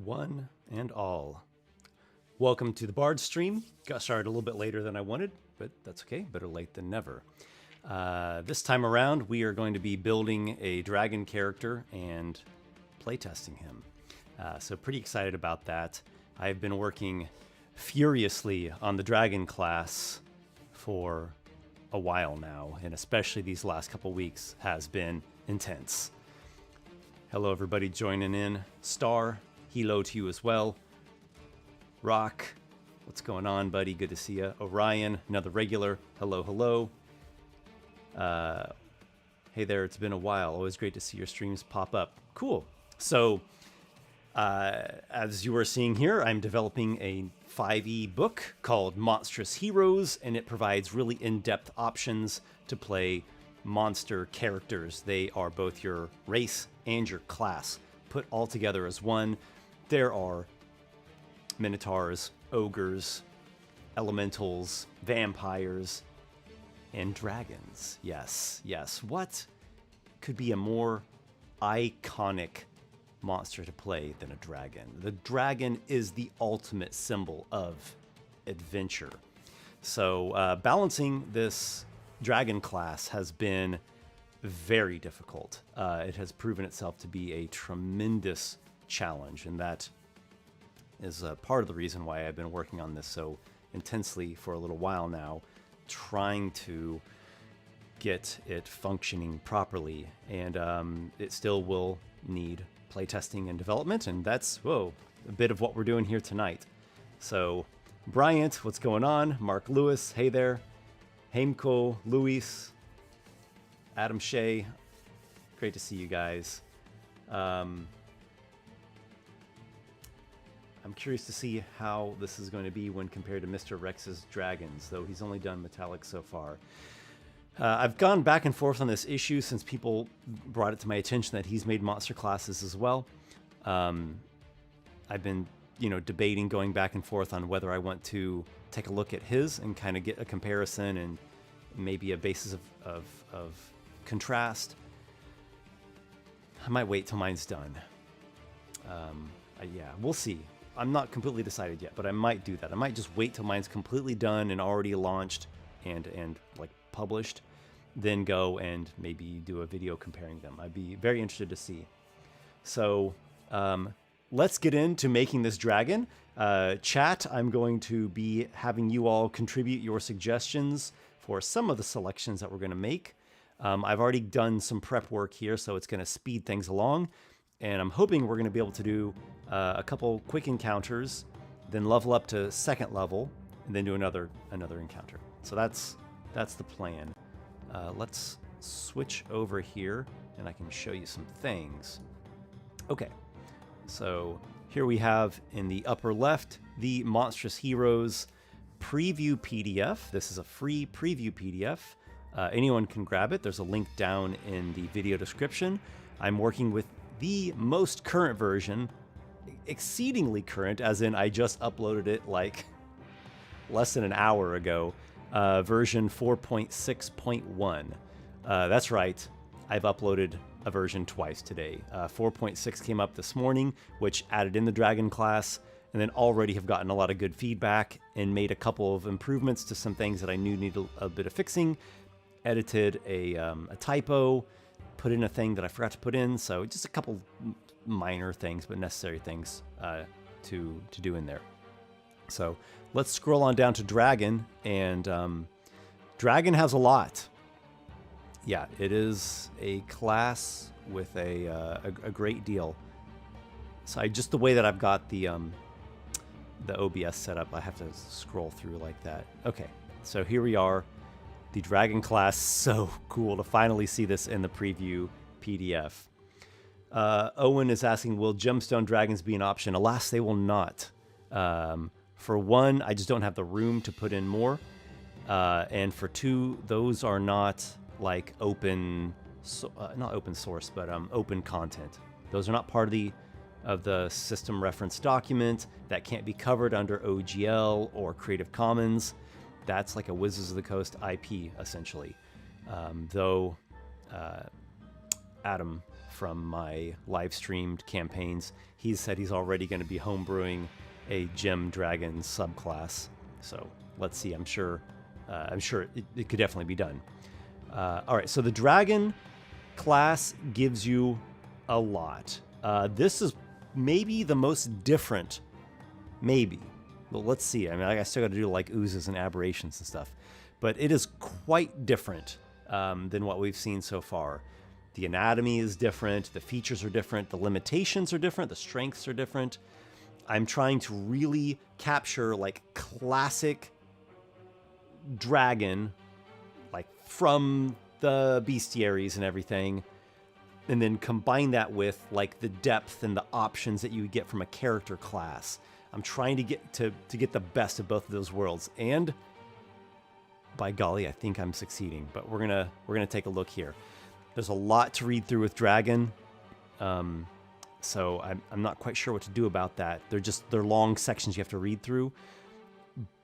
One and all. Welcome to the Bard stream. Got started a little bit later than I wanted, but that's okay. Better late than never. This time around, we are going to be building a dragon character and playtesting him. So pretty excited about that. I've been working furiously on the dragon class for a while now, and especially these last couple weeks has been intense. Hello everybody joining in. Star, hello to you as well. Rock, what's going on, buddy? Good to see you. Orion, another regular. Hello, hello. Hey there, it's been a while. Always great to see your streams pop up. Cool. So, as you are seeing here, I'm developing a 5e book called Monstrous Heroes, and it provides really in-depth options to play monster characters. They are both your race and your class put all together as one. There are minotaurs, ogres, elementals, vampires, and dragons. Yes, yes. What could be a more iconic monster to play than a dragon? The dragon is the ultimate symbol of adventure. So balancing this dragon class has been very difficult. It has proven itself to be a tremendous challenge, and that is part of the reason why I've been working on this so intensely for a little while now, trying to get it functioning properly. And it still will need playtesting and development, and that's, a bit of what we're doing here tonight. So, Bryant, what's going on? Mark Lewis, hey there. Heimko, Luis, Adam Shea, great to see you guys. I'm curious to see how this is going to be when compared to Mr. Rex's Dragons, though he's only done metallic so far. I've gone back and forth on this issue since people brought it to my attention that he's made monster classes as well. I've been, debating, going back and forth on whether I want to take a look at his and kind of get a comparison and maybe a basis of contrast. I might wait till mine's done. Yeah, we'll see. I'm not completely decided yet, but I might do that. I might just wait till mine's completely done and already launched and like published, then go and maybe do a video comparing them. I'd be very interested to see. So let's get into making this dragon. Chat, I'm going to be having you all contribute your suggestions for some of the selections that we're going to make. I've already done some prep work here, so it's going to speed things along. And I'm hoping we're going to be able to do a couple quick encounters, then level up to second level, and then do another encounter. So that's the plan. Let's switch over here, and I can show you some things. Okay, so here we have in the upper left the Monstrous Heroes preview PDF. This is a free preview PDF. Anyone can grab it. There's a link down in the video description. I'm working with the most current version, exceedingly current, as in I just uploaded it like less than an hour ago, version 4.6.1. That's right, I've uploaded a version twice today. 4.6 came up this morning, which added in the dragon class, and then already have gotten a lot of good feedback and made a couple of improvements to some things that I knew needed a bit of fixing. Edited a typo, put in a thing that I forgot to put in, so just a couple minor things, but necessary things to do in there. So let's scroll on down to Dragon, and Dragon has a lot. Yeah, it is a class with a great deal. So just the way that I've got the OBS set up, I have to scroll through like that. Okay, so here we are. The Dragon class, so cool to finally see this in the preview PDF. Owen is asking, will gemstone dragons be an option? Alas, they will not. For one, I just don't have the room to put in more. And for two, those are not like not open source, but open content. Those are not part of the system reference document. That can't be covered under OGL or Creative Commons. That's like a Wizards of the Coast IP, essentially. Though Adam from my live streamed campaigns. He said he's already going to be homebrewing a gem dragon subclass. So let's see. I'm sure it could definitely be done. All right. So the dragon class gives you a lot. This is maybe the most different. Maybe. Well, let's see. I mean, I still got to do like oozes and aberrations and stuff, but it is quite different than what we've seen so far. The anatomy is different. The features are different. The limitations are different. The strengths are different. I'm trying to really capture like classic dragon, like from the bestiaries and everything, and then combine that with like the depth and the options that you get from a character class. I'm trying to get the best of both of those worlds, and by golly, I think I'm succeeding. But we're gonna take a look here. There's a lot to read through with dragon, so I'm not quite sure what to do about that. They're long sections you have to read through.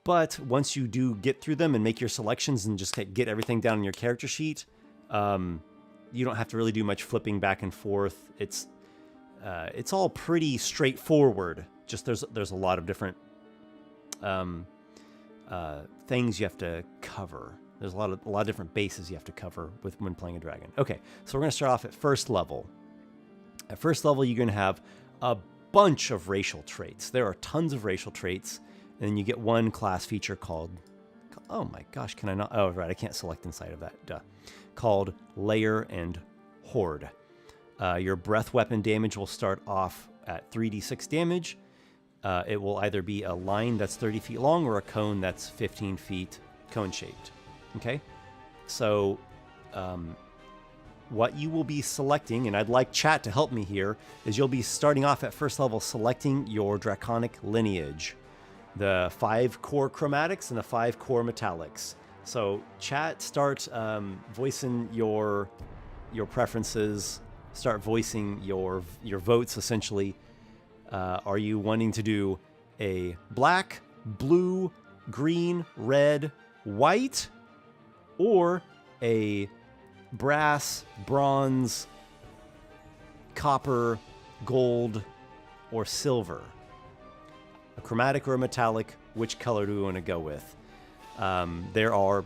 But once you do get through them and make your selections and just get everything down in your character sheet, you don't have to really do much flipping back and forth. It's all pretty straightforward. Just there's a lot of different things you have to cover. There's a lot of different bases you have to cover when playing a dragon. Okay, so we're going to start off at first level. At first level, you're going to have a bunch of racial traits. There are tons of racial traits, and then you get one class feature called, oh my gosh, can I not? Oh, right, I can't select inside of that. Duh. Called Layer and Horde. Your breath weapon damage will start off at 3d6 damage. It will either be a line that's 30 feet long or a cone that's 15 feet cone-shaped. Okay? So, what you will be selecting, and I'd like chat to help me here, is you'll be starting off at first level selecting your draconic lineage. The 5 core chromatics and the 5 core metallics. So, chat, start voicing your preferences, start voicing your votes, essentially. Are you wanting to do a black, blue, green, red, white, or a brass, bronze, copper, gold, or silver? A chromatic or a metallic, which color do we want to go with? There are,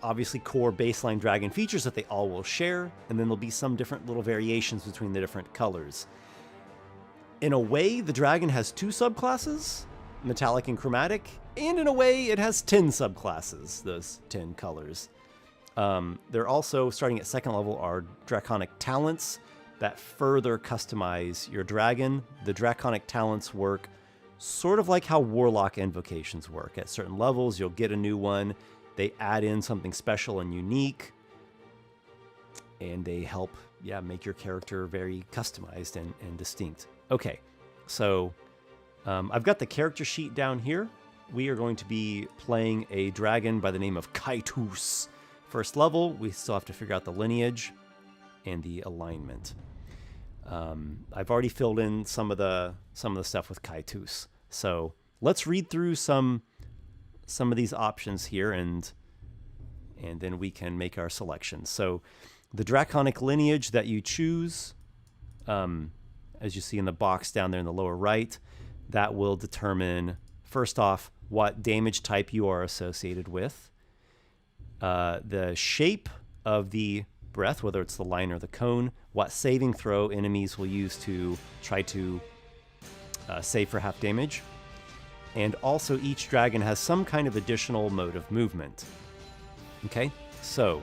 obviously core baseline dragon features that they all will share, and then there'll be some different little variations between the different colors. In a way, the dragon has 2 subclasses, metallic and chromatic, and in a way, it has 10 subclasses, those 10 colors. They're also, starting at second level, are draconic talents that further customize your dragon. The draconic talents work sort of like how warlock invocations work. At certain levels, you'll get a new one. They add in something special and unique, and they help, make your character very customized and distinct. Okay, so I've got the character sheet down here. We are going to be playing a dragon by the name of Kaitus. First level, we still have to figure out the lineage and the alignment. I've already filled in some of the stuff with Kaitus. So let's read through some of these options here, and then we can make our selections. So the draconic lineage that you choose, as you see in the box down there in the lower right, that will determine, first off, what damage type you are associated with, the shape of the breath, whether it's the line or the cone, what saving throw enemies will use to try to save for half damage, and also each dragon has some kind of additional mode of movement. Okay, so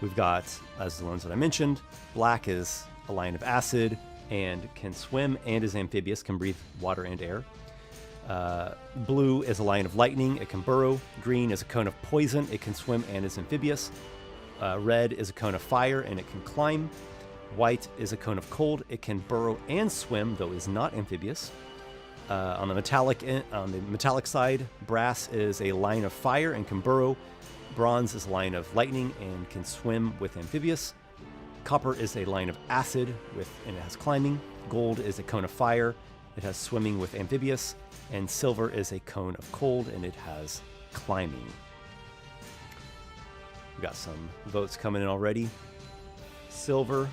we've got, as the ones that I mentioned, black is a line of acid and can swim and is amphibious, can breathe water and air. Blue is a line of lightning, it can burrow. Green is a cone of poison, it can swim and is amphibious. Red is a cone of fire and it can climb. White is a cone of cold, it can burrow and swim, though is not amphibious. On the metallic side, brass is a line of fire and can burrow. Bronze is a line of lightning and can swim with amphibious. Copper is a line of acid and it has climbing. Gold is a cone of fire, it has swimming with amphibious. And silver is a cone of cold and it has climbing. We've got some votes coming in already. Silver,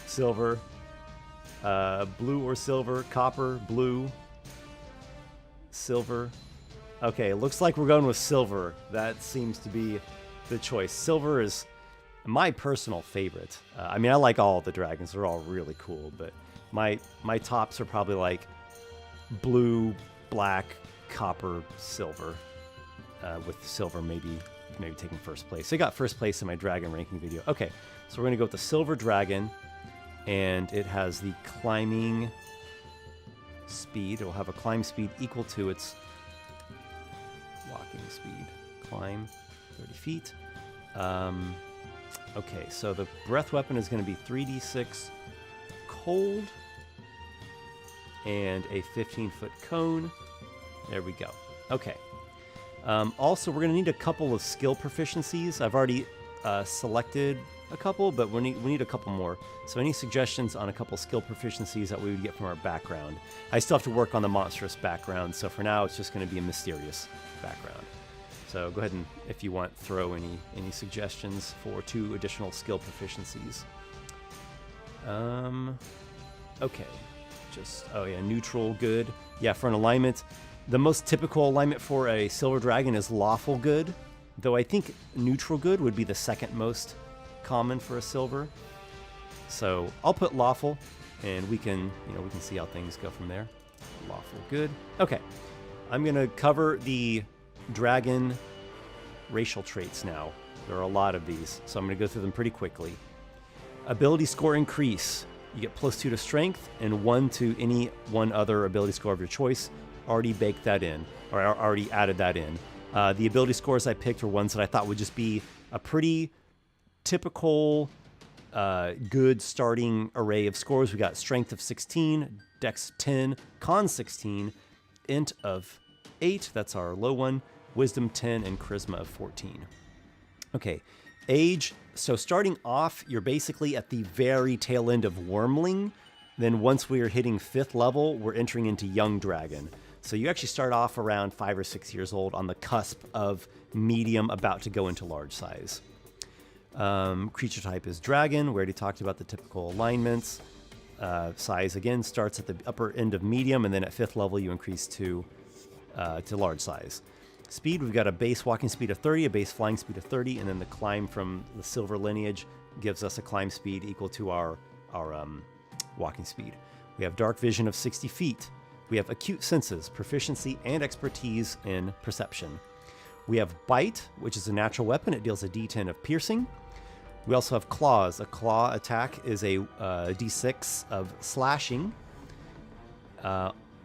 silver, blue or silver, copper, blue, silver. Okay, looks like we're going with silver. That seems to be the choice. Silver is my personal favorite. I mean, I like all the dragons. They're all really cool, but my tops are probably like blue, black, copper, silver, with silver maybe taking first place. So I got first place in my dragon ranking video. Okay, so we're going to go with the silver dragon, and it has the climbing speed. It will have a climb speed equal to its walking speed. Climb 30 feet. Okay, so the breath weapon is going to be 3d6 cold and a 15-foot cone. There we go. Okay. Also, we're going to need a couple of skill proficiencies. I've already selected a couple, but we need a couple more. So any suggestions on a couple skill proficiencies that we would get from our background? I still have to work on the monstrous background, so for now it's just going to be a mysterious background. So go ahead and, if you want, throw any suggestions for 2 additional skill proficiencies. Okay. Oh yeah, neutral, good. Yeah, for an alignment, the most typical alignment for a silver dragon is lawful good, though I think neutral good would be the second most common for a silver. So I'll put lawful, and we can see how things go from there. Lawful good. Okay, I'm gonna cover the dragon racial traits now. There are a lot of these, so I'm gonna go through them pretty quickly. Ability score increase. You get +2 to strength and 1 to any one other ability score of your choice. Already baked that in, or already added that in. The ability scores I picked were ones that I thought would just be a pretty typical, good starting array of scores. We got strength of 16, dex 10, con 16, int of 8, that's our low one, wisdom 10, and charisma of 14. Okay, age. So starting off, you're basically at the very tail end of Wormling. Then once we are hitting 5th level, we're entering into Young Dragon. So you actually start off around 5 or 6 years old, on the cusp of medium, about to go into large size. Creature type is dragon. We already talked about the typical alignments. Size, again, starts at the upper end of medium, and then at 5th level you increase to large size. Speed, we've got a base walking speed of 30, a base flying speed of 30, and then the climb from the silver lineage gives us a climb speed equal to our walking speed. We have dark vision of 60 feet. We have acute senses, proficiency, and expertise in perception. We have bite, which is a natural weapon. It deals a d10 of piercing. We also have claws. A claw attack is a d6 of slashing.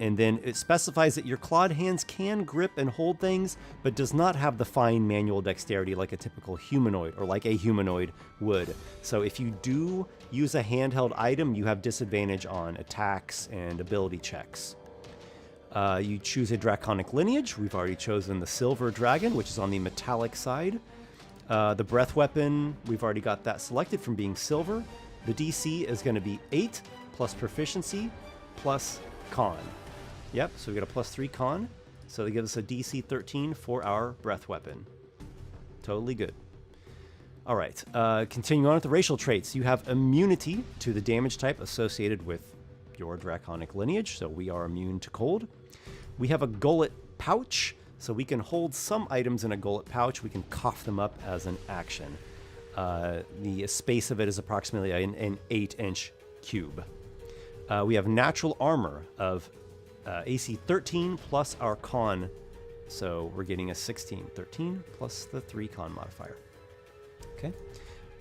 And then it specifies that your clawed hands can grip and hold things, but does not have the fine manual dexterity like a typical humanoid, or like a humanoid would. So if you do use a handheld item, you have disadvantage on attacks and ability checks. You choose a draconic lineage. We've already chosen the silver dragon, which is on the metallic side. The breath weapon, we've already got that selected from being silver. The DC is going to be 8 plus proficiency plus con. Yep, so we got a +3 con. So they give us a DC 13 for our breath weapon. Totally good. All right, continuing on with the racial traits. You have immunity to the damage type associated with your draconic lineage, so we are immune to cold. We have a gullet pouch, so we can hold some items in a gullet pouch. We can cough them up as an action. The space of it is approximately an 8-inch cube. We have natural armor of AC 13 plus our con, so we're getting a 16. 13 plus the 3 con modifier. Okay.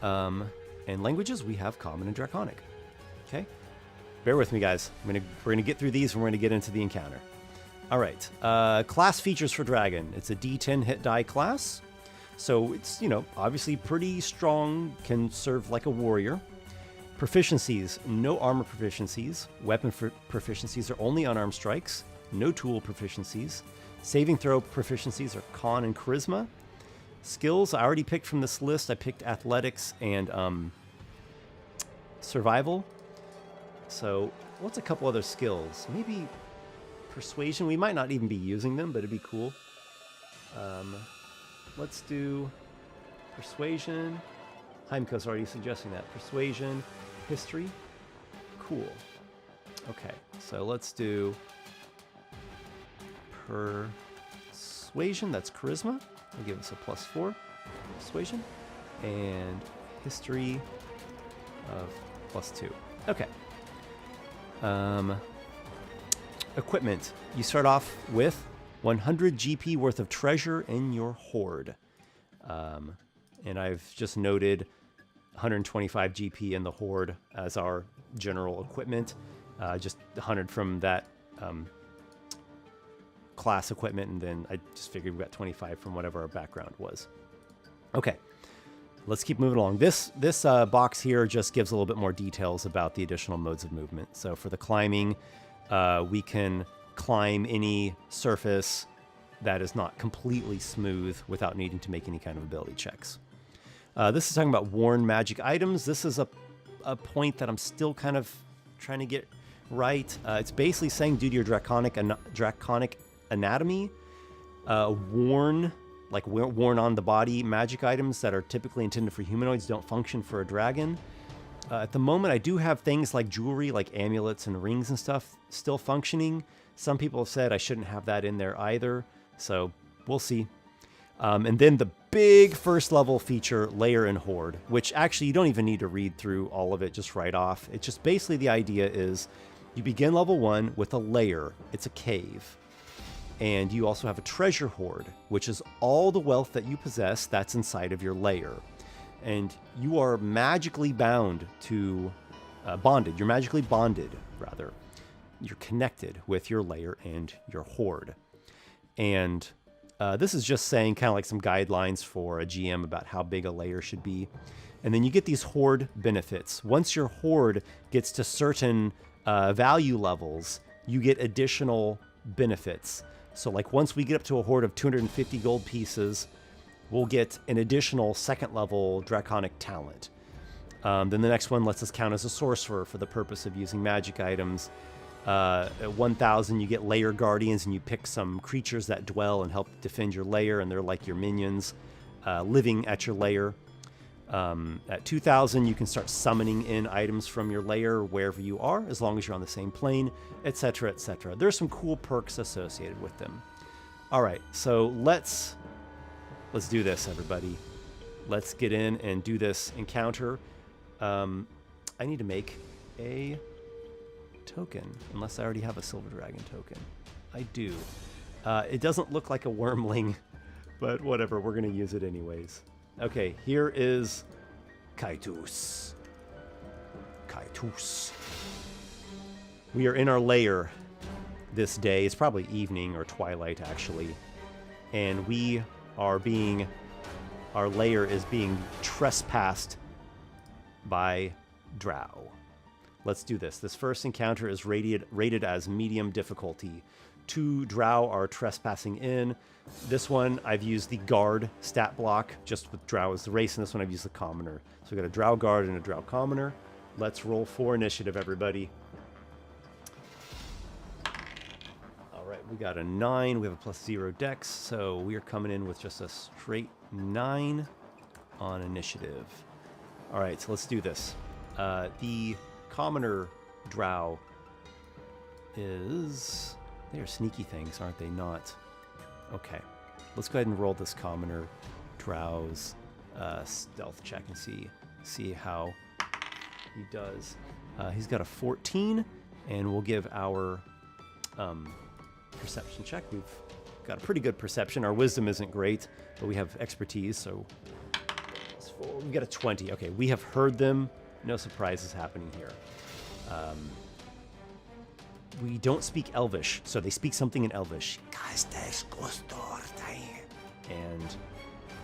And languages, we have common and draconic. Okay. Bear with me, guys. We're gonna get through these, and we're gonna get into the encounter. All right. Class features for dragon. It's a D10 hit die class, so it's obviously pretty strong. Can serve like a warrior. Proficiencies: no armor proficiencies. Weapon proficiencies are only unarmed strikes. No tool proficiencies. Saving throw proficiencies are con and charisma. Skills, I already picked from this list. I picked athletics and survival. So what's a couple other skills? Maybe persuasion. We might not even be using them, but it'd be cool. Let's do persuasion. Heimko's already suggesting that. Persuasion, history. Cool. Okay, so let's do persuasion. That's charisma. I'll give us a +4 persuasion. And history of +2. Okay. Equipment. You start off with 100 GP worth of treasure in your hoard. And I've just noted 125 GP in the hoard as our general equipment. Just 100 from that class equipment, and then I just figured we got 25 from whatever our background was. Okay, let's keep moving along. This box here just gives a little bit more details about the additional modes of movement. So for the climbing, we can climb any surface that is not completely smooth without needing to make any kind of ability checks. This is talking about worn magic items. This is a point that I'm still kind of trying to get right. It's basically saying due to your draconic anatomy, worn on the body magic items that are typically intended for humanoids don't function for a dragon. At the moment, I do have things like jewelry, like amulets and rings and stuff still functioning. Some people have said I shouldn't have that in there either, so we'll see. And then the big first level feature, Lair and Hoard, which actually you don't even need to read through all of it just right off. It's just basically the idea is you begin level 1 with a lair. It's a cave. And you also have a treasure hoard, which is all the wealth that you possess that's inside of your lair. And you are magically bound to, bonded. You're magically bonded, rather. You're connected with your lair and your hoard. And this is just saying kind of like some guidelines for a GM about how big a layer should be. And then you get these hoard benefits. Once your hoard gets to certain value levels, you get additional benefits. So like once we get up to a hoard of 250 gold pieces, we'll get an additional second level draconic talent. Then the next one lets us count as a sorcerer for the purpose of using magic items. At 1,000, you get lair guardians, and you pick some creatures that dwell and help defend your lair, and they're like your minions living at your lair. At 2,000, you can start summoning in items from your lair wherever you are, as long as you're on the same plane, etc., etc. There's some cool perks associated with them. All right, so let's do this, everybody. Let's get in and do this encounter. I need to make a token, unless I already have a silver dragon token. I do. It doesn't look like a wormling, but whatever, we're going to use it anyways. Okay, here is Kaitus. Kaitus. We are in our lair this day. It's probably evening or twilight, actually. And we are being... Our lair is being trespassed by drow. Let's do this. This first encounter is rated as medium difficulty. 2 drow are trespassing in. This one, I've used the guard stat block, just with drow as the race, and this one I've used the commoner. So we got a drow guard and a drow commoner. Let's roll for initiative, everybody. All right, we got a 9. We have a +0 dex, so we are coming in with just a straight 9 on initiative. All right, so let's do this. The commoner drow is... They are sneaky things, aren't they not? Okay, let's go ahead and roll this commoner drow's stealth check and see how he does. He's got a 14, and we'll give our perception check. We've got a pretty good perception. Our wisdom isn't great, but we have expertise, so we got a 20. Okay, we have heard them. No surprises happening here. We don't speak Elvish, so they speak something in Elvish. And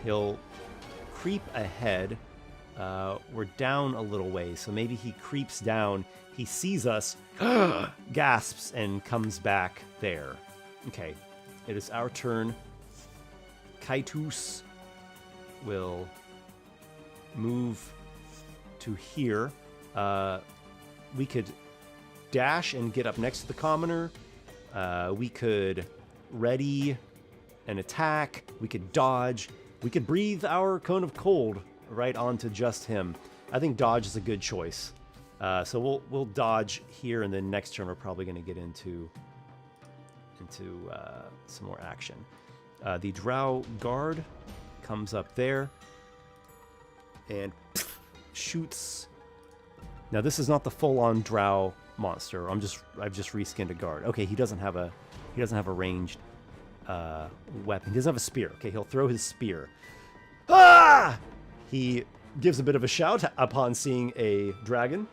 he'll creep ahead. We're down a little way, so maybe he creeps down. He sees us, gasps, and comes back there. Okay, it is our turn. Kaitus will move to here. We could dash and get up next to the commoner. We could ready an attack. We could dodge. We could breathe our cone of cold right onto just him. I think dodge is a good choice. So we'll dodge here, and then next turn we're probably going to get into some more action. The Drow Guard comes up there and shoots. Now this is not the full-on Drow monster. I've just reskinned a guard. Okay, he doesn't have a ranged weapon. He doesn't have a spear. Okay, he'll throw his spear. Ah! He gives a bit of a shout upon seeing a dragon,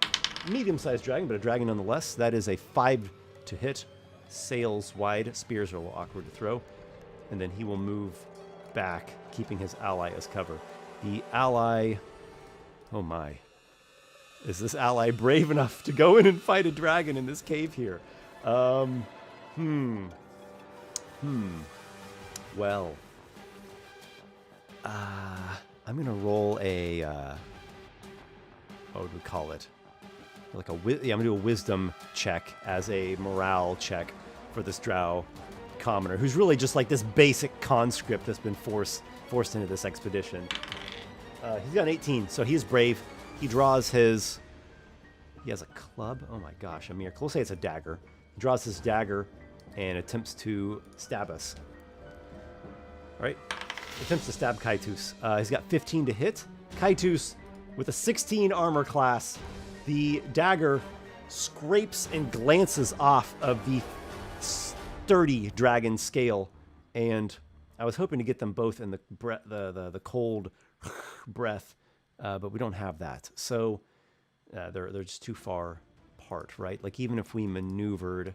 medium-sized dragon, but a dragon nonetheless. That is a 5 to hit, sails wide. Spears are a little awkward to throw, and then he will move back, keeping his ally as cover. The ally, oh my. Is this ally brave enough to go in and fight a dragon in this cave here? Well, I'm going to roll a, what would we call it? Like I'm going to do a wisdom check as a morale check for this Drow commoner, who's really just like this basic conscript that's been forced into this expedition. He's got an 18, so he's brave. He draws his... He has a club. Oh my gosh, Amir. We'll say it's a dagger. He draws his dagger and attempts to stab us. All right. Attempts to stab Kaitus. He's got 15 to hit. Kaitus with a 16 armor class. The dagger scrapes and glances off of the sturdy dragon scale. And I was hoping to get them both in the cold breath, but we don't have that. So they're just too far apart, right? Like even if we maneuvered...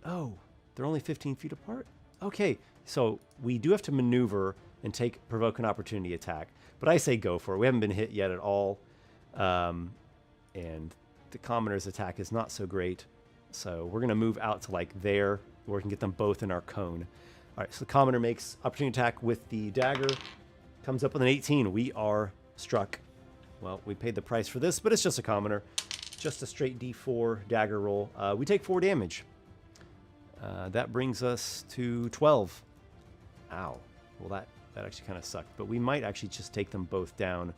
Oh, they're only 15 feet apart? Okay, so we do have to maneuver and provoke an opportunity attack. But I say go for it. We haven't been hit yet at all. And the commoner's attack is not so great. So we're going to move out to like there, where we can get them both in our cone. All right, so the commoner makes opportunity attack with the dagger. Comes up with an 18. We are struck. Well, we paid the price for this, but it's just a commoner. Just a straight D4 dagger roll. We take 4 damage. That brings us to 12. Ow. Well, that actually kind of sucked. But we might actually just take them both down.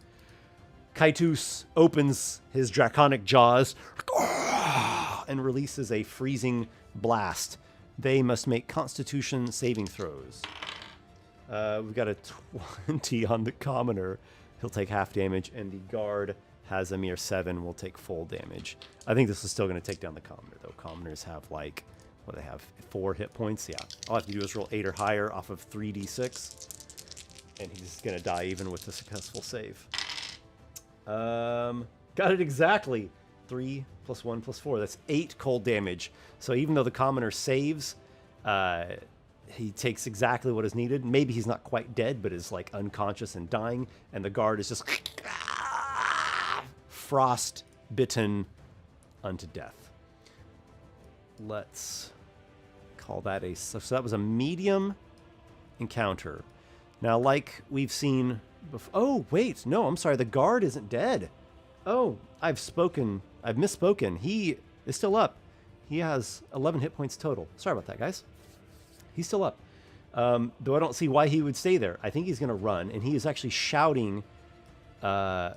Kaitus opens his draconic jaws and releases a freezing blast. They must make Constitution saving throws. We've got a 20 on the commoner. He'll take half damage, and the guard has a mere 7. Will take full damage. I think this is still going to take down the commoner, though. Commoners have like, what do they have? 4 hit points? Yeah. All I have to do is roll 8 or higher off of 3d6, and he's going to die even with a successful save. Got it exactly. 3 + 1 + 4. That's 8 cold damage. So even though the commoner saves, he takes exactly what is needed. Maybe he's not quite dead, but is like unconscious and dying, and the guard is just frost bitten unto death. Let's call that a... So that was a medium encounter. Now, like we've seen before... Oh, wait. No, I'm sorry. The guard isn't dead. Oh, I've misspoken. He is still up. He has 11 hit points total. Sorry about that, guys. He's still up. Though I don't see why he would stay there. I think he's going to run, and he is actually shouting... And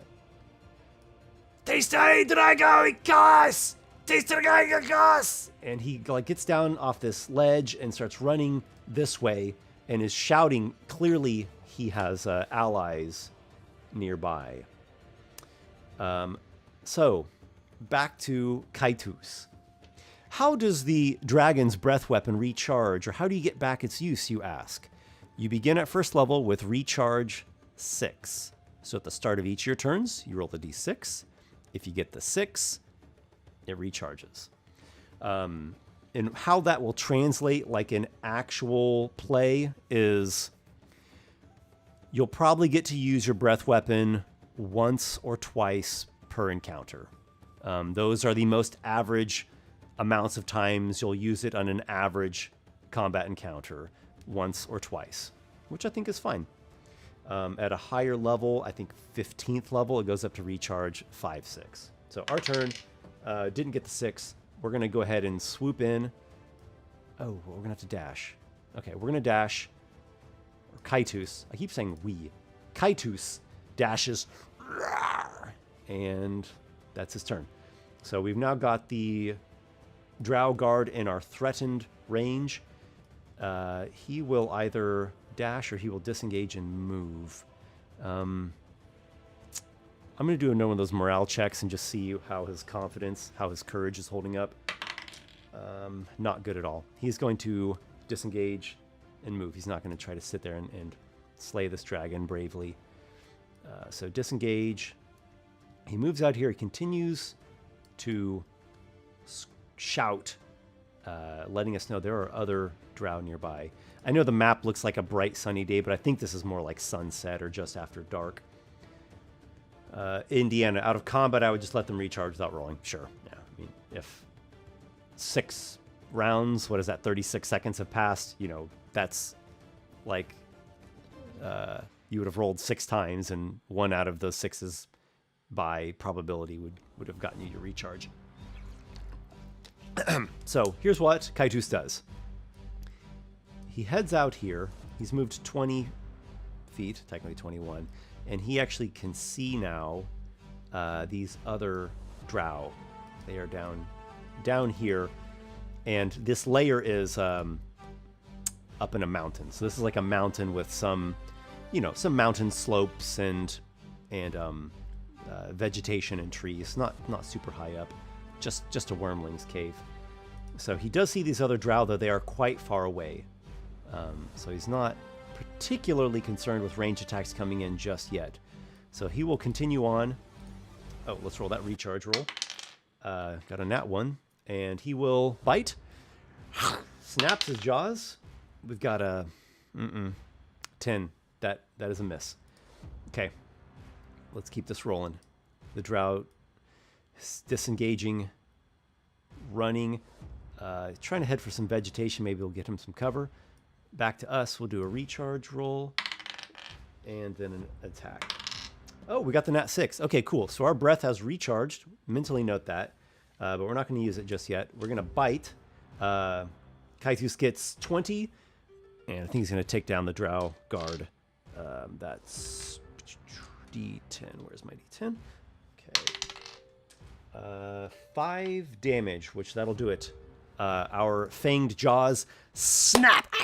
he like gets down off this ledge and starts running this way and is shouting. Clearly, he has allies nearby. So, back to Kaitus. How does the dragon's breath weapon recharge, or how do you get back its use, you ask? You begin at first level with recharge 6. So at the start of each of your turns, you roll the d6. If you get the 6, it recharges. And how that will translate like in actual play is you'll probably get to use your breath weapon once or twice per encounter. Those are the most average amounts of times you'll use it on an average combat encounter, once or twice, which I think is fine. At a higher level, I think 15th level, it goes up to recharge 5, 6. So our turn, didn't get the 6. We're going to go ahead and swoop in. Oh, we're going to have to dash. Okay, we're going to dash. Kaitus, I keep saying we. Kaitus dashes and that's his turn. So we've now got the Drow Guard in our threatened range. He will either dash or he will disengage and move. I'm going to do another one of those morale checks and just see how his confidence, how his courage is holding up. Not good at all. He's going to disengage and move. He's not going to try to sit there and slay this dragon bravely. So disengage. He moves out here. He continues to shout, letting us know there are other drow nearby. I know the map looks like a bright sunny day, but I think this is more like sunset or just after dark. Indiana, out of combat, I would just let them recharge without rolling. Sure. Yeah. I mean, if 6 rounds, what is that, 36 seconds have passed, you know, that's like you would have rolled 6 times, and 1 out of those 6s by probability would have gotten you your recharge. So here's what Kaitus does. He heads out here. He's moved 20 feet, technically 21, and he actually can see now these other drow. They are down here, and this layer is up in a mountain. So this is like a mountain with some, you know, some mountain slopes and vegetation and trees. Not super high up, just a wormling's cave. So he does see these other drow, though they are quite far away. So he's not particularly concerned with range attacks coming in just yet. So he will continue on. Oh, let's roll that recharge roll. Got a nat 1, and he will bite. Snaps his jaws. We've got a 10. That is a miss. Okay, let's keep this rolling. The drow is disengaging, running, trying to head for some vegetation. Maybe we'll get him some cover. Back to us. We'll do a recharge roll and then an attack. Oh, we got the nat 6. Okay, cool. So our breath has recharged. Mentally note that, but we're not going to use it just yet. We're going to bite. Kaitus gets 20, and I think he's going to take down the Drow Guard. That's D10. Where's my D10? Okay. 5 damage, which that'll do it. Our fanged jaws snap,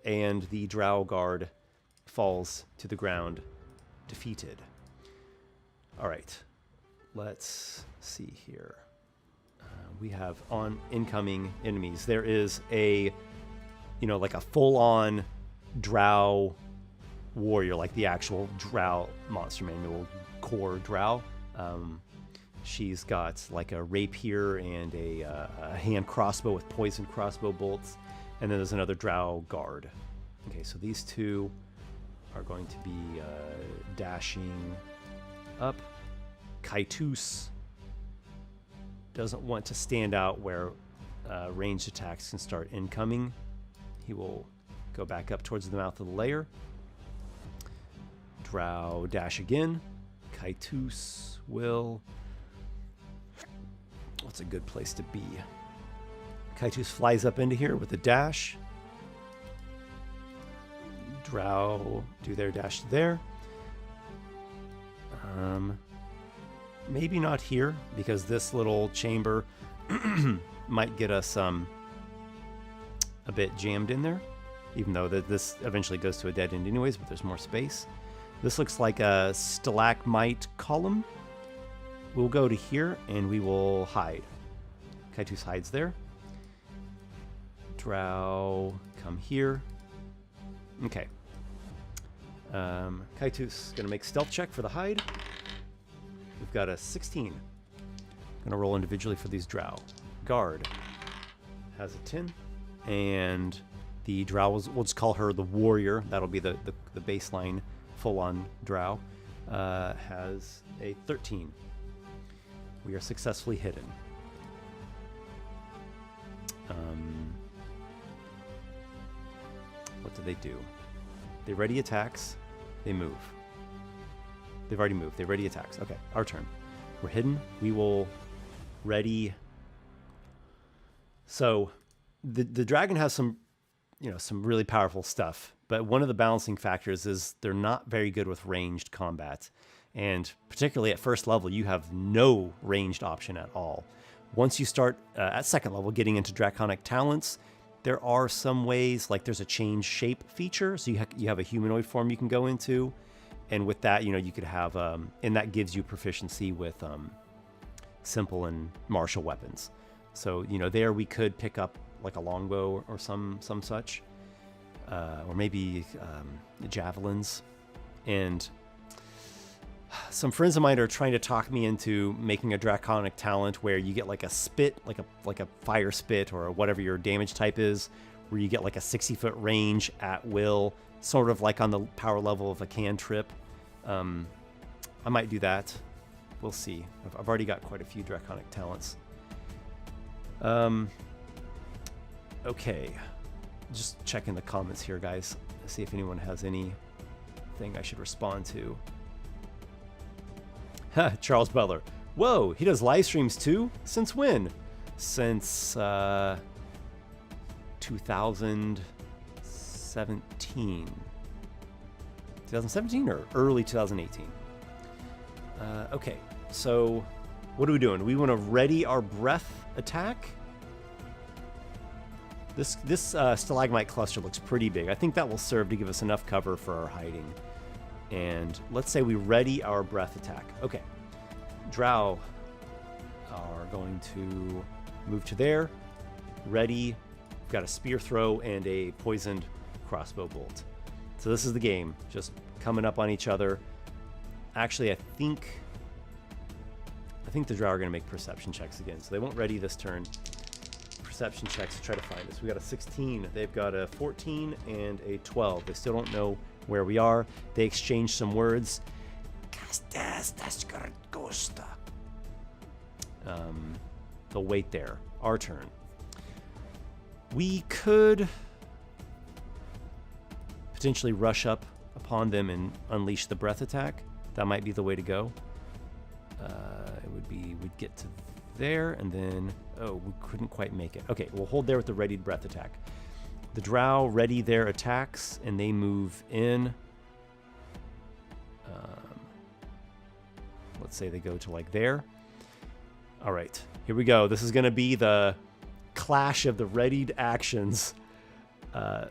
and the Drow Guard falls to the ground, defeated. All right, let's see here. We have incoming enemies. There is a, like a full-on Drow warrior, like the actual Drow monster manual core Drow. She's got like a rapier and a hand crossbow with poison crossbow bolts. And then there's another Drow guard. Okay, so these two are going to be dashing up. Kaitus doesn't want to stand out where ranged attacks can start incoming. He will go back up towards the mouth of the lair. Drow dash again. Kaitus will... What's a good place to be? Kaitus flies up into here with a dash. Drow do their dash there. Maybe not here, because this little chamber might get us a bit jammed in there, even though this eventually goes to a dead end anyways, but there's more space. This looks like a stalagmite column. We'll go to here, and we will hide. Kaitus hides there. Drow, come here. Okay. Kaitus going to make stealth check for the hide. We've got a 16. Going to roll individually for these Drow. Guard has a 10. And the Drow, we'll just call her the warrior. That'll be the baseline full-on Drow. Has a 13. We are successfully hidden. What do? They ready attacks. They move. They've already moved. They ready attacks. Okay, our turn. We're hidden. We will ready. So the dragon has some really powerful stuff, but one of the balancing factors is they're not very good with ranged combat. And particularly at first level, you have no ranged option at all. Once you start at second level getting into Draconic Talents, there are some ways, like there's a change shape feature. So you have a humanoid form you can go into. And with that, you could have, and that gives you proficiency with simple and martial weapons. So, there we could pick up like a longbow or some such, or maybe javelins. And some friends of mine are trying to talk me into making a Draconic talent where you get like a spit, like a fire spit or whatever your damage type is, where you get like a 60-foot range at will, sort of like on the power level of a cantrip. I might do that. We'll see. I've already got quite a few Draconic talents. Okay. Just checking the comments here, guys. See if anyone has anything I should respond to. Charles Butler. Whoa, he does live streams too? Since when? Since 2017. 2017 or early 2018? Okay, so what are we doing? We want to ready our breath attack. This stalagmite cluster looks pretty big. I think that will serve to give us enough cover for our hiding. And let's say we ready our breath attack. Okay, Drow are going to move to there. Ready. We've got a spear throw and a poisoned crossbow bolt. So this is the game, just coming up on each other. Actually, I think the Drow are going to make perception checks again, so they won't ready this turn. Perception checks to try to find us. We got a 16, they've got a 14 and a 12. They still don't know where we are. They exchange some words. They'll wait there. Our turn. We could potentially rush up upon them and unleash the breath attack. That might be the way to go. It would be, we'd get to there and then, oh, we couldn't quite make it. Okay, we'll hold there with the readied breath attack. The Drow ready their attacks and they move in. Let's say they go to like there. All right, here we go. This is going to be the clash of the readied actions.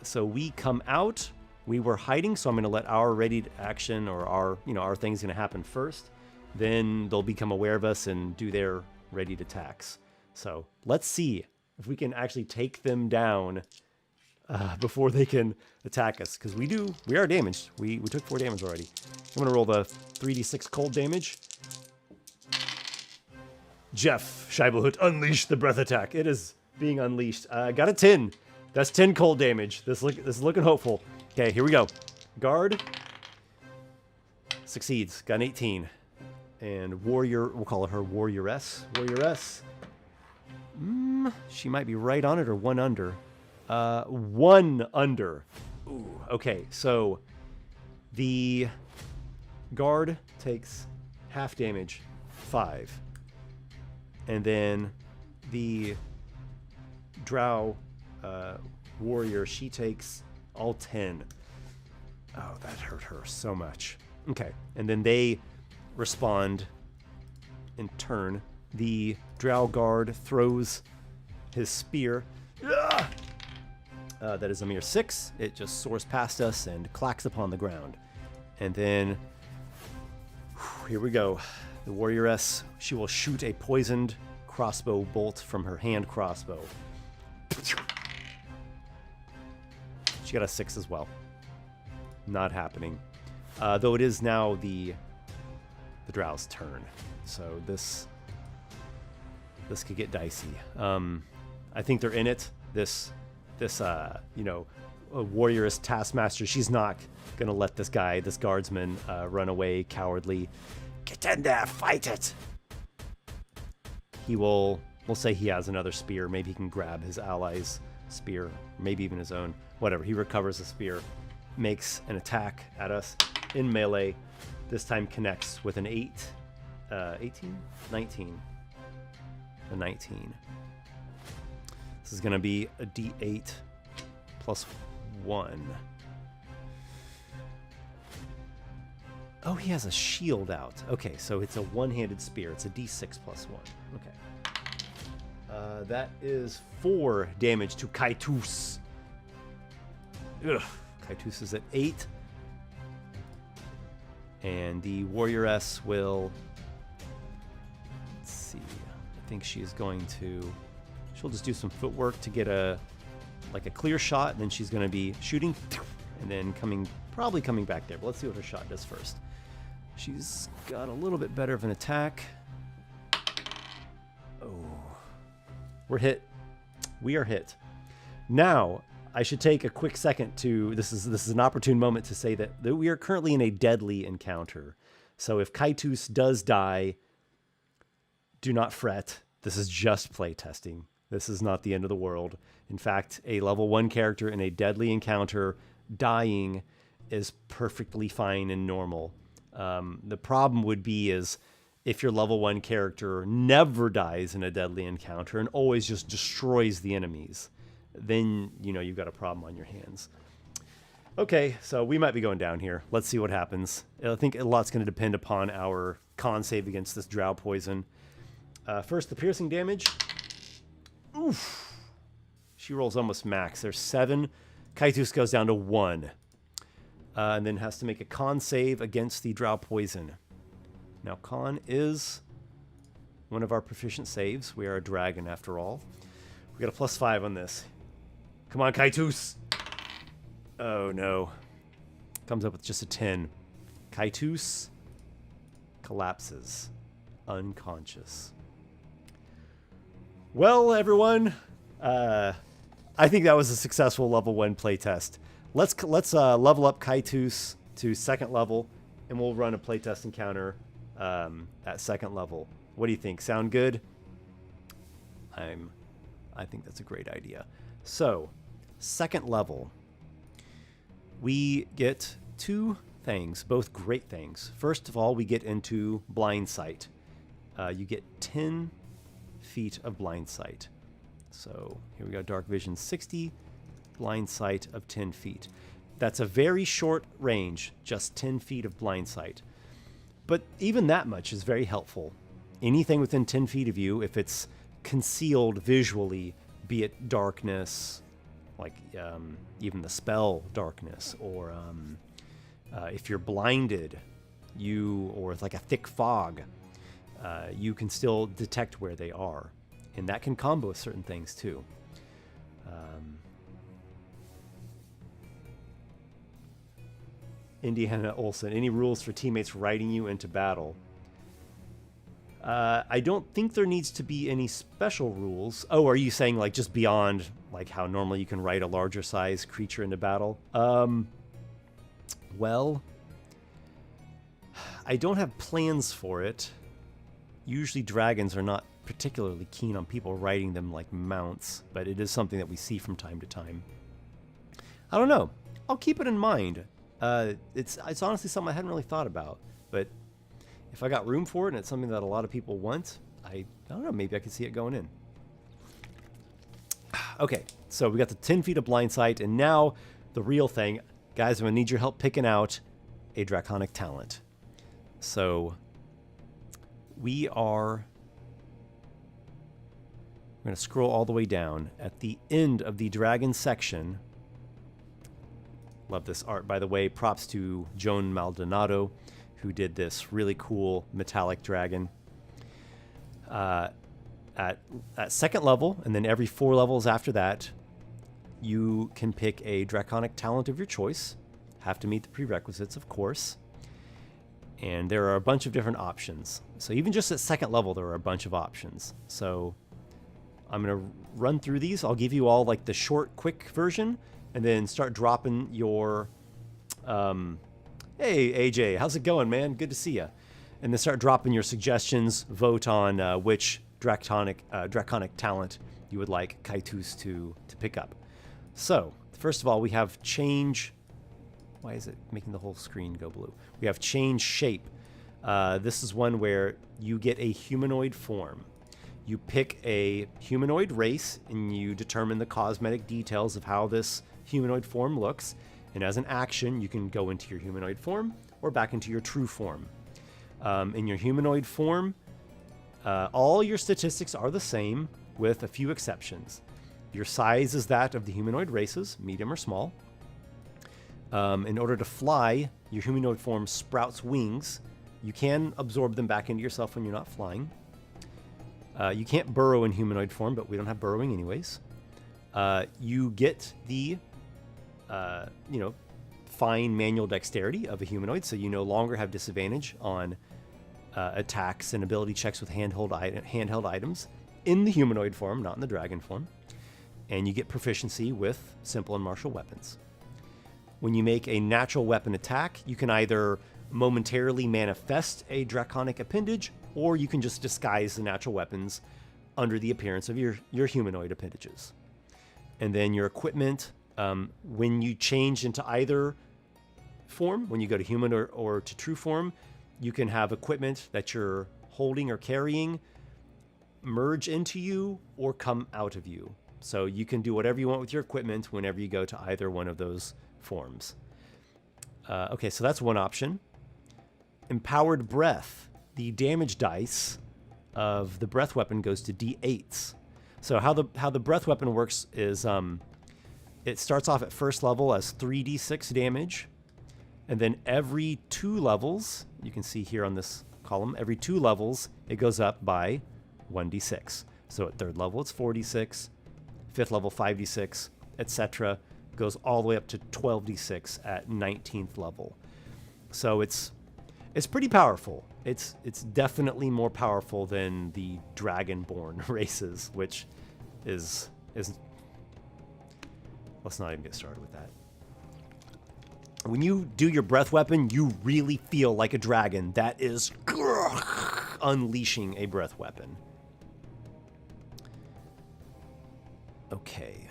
So we come out. We were hiding, so I'm going to let our readied action or our thing's going to happen first. Then they'll become aware of us and do their readied attacks. So let's see if we can actually take them down before they can attack us, because we are damaged. We took 4 damage already. I'm going to roll the 3d6 cold damage. Jeff Scheibelhut, unleash the breath attack. It is being unleashed. Got a 10. That's 10 cold damage. This is looking hopeful. Okay, here we go. Guard succeeds. Got an 18. And warrior, we'll call her warrioress. Warrioress. She might be right on it or one under. 1 under. Ooh, okay, so the guard takes half damage, 5. And then the Drow warrior, she takes all 10. Oh, that hurt her so much. Okay, and then they respond in turn. The Drow guard throws his spear. That is a mere 6. It just soars past us and clacks upon the ground. And then, here we go. The warrioress, she will shoot a poisoned crossbow bolt from her hand crossbow. She got a 6 as well. Not happening. Though it is now the Drow's turn. So this could get dicey. I think they're in it. This a warrioress taskmaster, she's not gonna let this guardsman run away cowardly. Get in there, fight it. We'll say he has another spear. Maybe he can grab his ally's spear, maybe even his own. Whatever, he recovers the spear, makes an attack at us in melee. This time connects with an 18? 19. A 19. This is going to be a d8 plus 1. Oh, he has a shield out. Okay, so it's a one-handed spear. It's a d6 plus 1. Okay. That is 4 damage to Kaitus. Ugh. Kaitus is at 8. And the warrioress will... Let's see. I think she is going to... She'll just do some footwork to get a clear shot, and then she's going to be shooting, and then probably coming back there. But let's see what her shot does first. She's got a little bit better of an attack. Oh. We're hit. We are hit. Now, I should take a quick second to... This is an opportune moment to say that we are currently in a deadly encounter. So if Kaitus does die, do not fret. This is just playtesting. This is not the end of the world. In fact, a level 1 character in a deadly encounter dying is perfectly fine and normal. The problem would be is if your level 1 character never dies in a deadly encounter and always just destroys the enemies, then, you've got a problem on your hands. Okay, so we might be going down here. Let's see what happens. I think a lot's going to depend upon our con save against this drow poison. First, the piercing damage. Oof. She rolls almost max. There's 7. Kaitus goes down to 1. And then has to make a con save against the drow poison. Now, con is one of our proficient saves. We are a dragon, after all. We got a +5 on this. Come on, Kaitus. Oh, no. Comes up with just a 10. Kaitus collapses. Unconscious. Well, everyone, I think that was a successful level 1 playtest. Let's level up Kaitus to 2nd level, and we'll run a playtest encounter at 2nd level. What do you think? Sound good? I think that's a great idea. So, 2nd level, we get 2 things, both great things. First of all, we get into blind sight. You get 10 feet of blind sight. So here we go, dark vision 60, blind sight of 10 feet. That's a very short range, just 10 feet of blind sight. But even that much is very helpful. Anything within 10 feet of you, if it's concealed visually, be it darkness, like even the spell darkness, or if you're blinded, or it's like a thick fog, you can still detect where they are. And that can combo certain things too. Indiana Olsen, any rules for teammates riding you into battle? I don't think there needs to be any special rules. Oh, are you saying like just beyond like how normally you can ride a larger size creature into battle? Well, I don't have plans for it. Usually dragons are not particularly keen on people riding them like mounts, but it is something that we see from time to time. I don't know. I'll keep it in mind. It's honestly something I hadn't really thought about, but if I got room for it and it's something that a lot of people want, I don't know, maybe I could see it going in. Okay, so we got the 10 feet of blind sight, and now the real thing. Guys, I'm going to need your help picking out a draconic talent. So we're going to scroll all the way down. At the end of the dragon section, love this art, by the way. Props to Joan Maldonado, who did this really cool metallic dragon. At 2nd level, and then every 4 levels after that, you can pick a draconic talent of your choice. Have to meet the prerequisites, of course. And there are a bunch of different options. So even just at 2nd level, there are a bunch of options. So I'm going to run through these. I'll give you all like the short, quick version, and then start dropping your... Hey, AJ, how's it going, man? Good to see you. And then start dropping your suggestions. Vote on which draconic talent you would like Kaitus to pick up. So, first of all, we have change... Why is it making the whole screen go blue? We have change shape. This is one where you get a humanoid form. You pick a humanoid race, and you determine the cosmetic details of how this humanoid form looks. And as an action, you can go into your humanoid form, or back into your true form. In your humanoid form, all your statistics are the same with a few exceptions. Your size is that of the humanoid races, medium or small. In order to fly, your humanoid form sprouts wings. You can absorb them back into yourself when you're not flying. You can't burrow in humanoid form, but we don't have burrowing anyways. You get the, fine manual dexterity of a humanoid, so you no longer have disadvantage on attacks and ability checks with handheld items in the humanoid form, not in the dragon form. And you get proficiency with simple and martial weapons. When you make a natural weapon attack, you can either momentarily manifest a draconic appendage, or you can just disguise the natural weapons under the appearance of your humanoid appendages. And then your equipment, when you change into either form, when you go to human or to true form, you can have equipment that you're holding or carrying merge into you or come out of you. So you can do whatever you want with your equipment whenever you go to either one of those forms. Okay, so that's one option. Empowered breath. The damage dice of the breath weapon goes to D8s. So how the breath weapon works is it starts off at first level as 3d6 damage, and then every 2 levels, you can see here on this column, every 2 levels it goes up by 1d6. So at 3rd level it's 4d6, 5th level 5d6, etc. Goes all the way up to 12d6 at 19th level. So it's pretty powerful. It's definitely more powerful than the Dragonborn races, which is let's not even get started with that. When you do your breath weapon, you really feel like a dragon that is unleashing a breath weapon. Okay.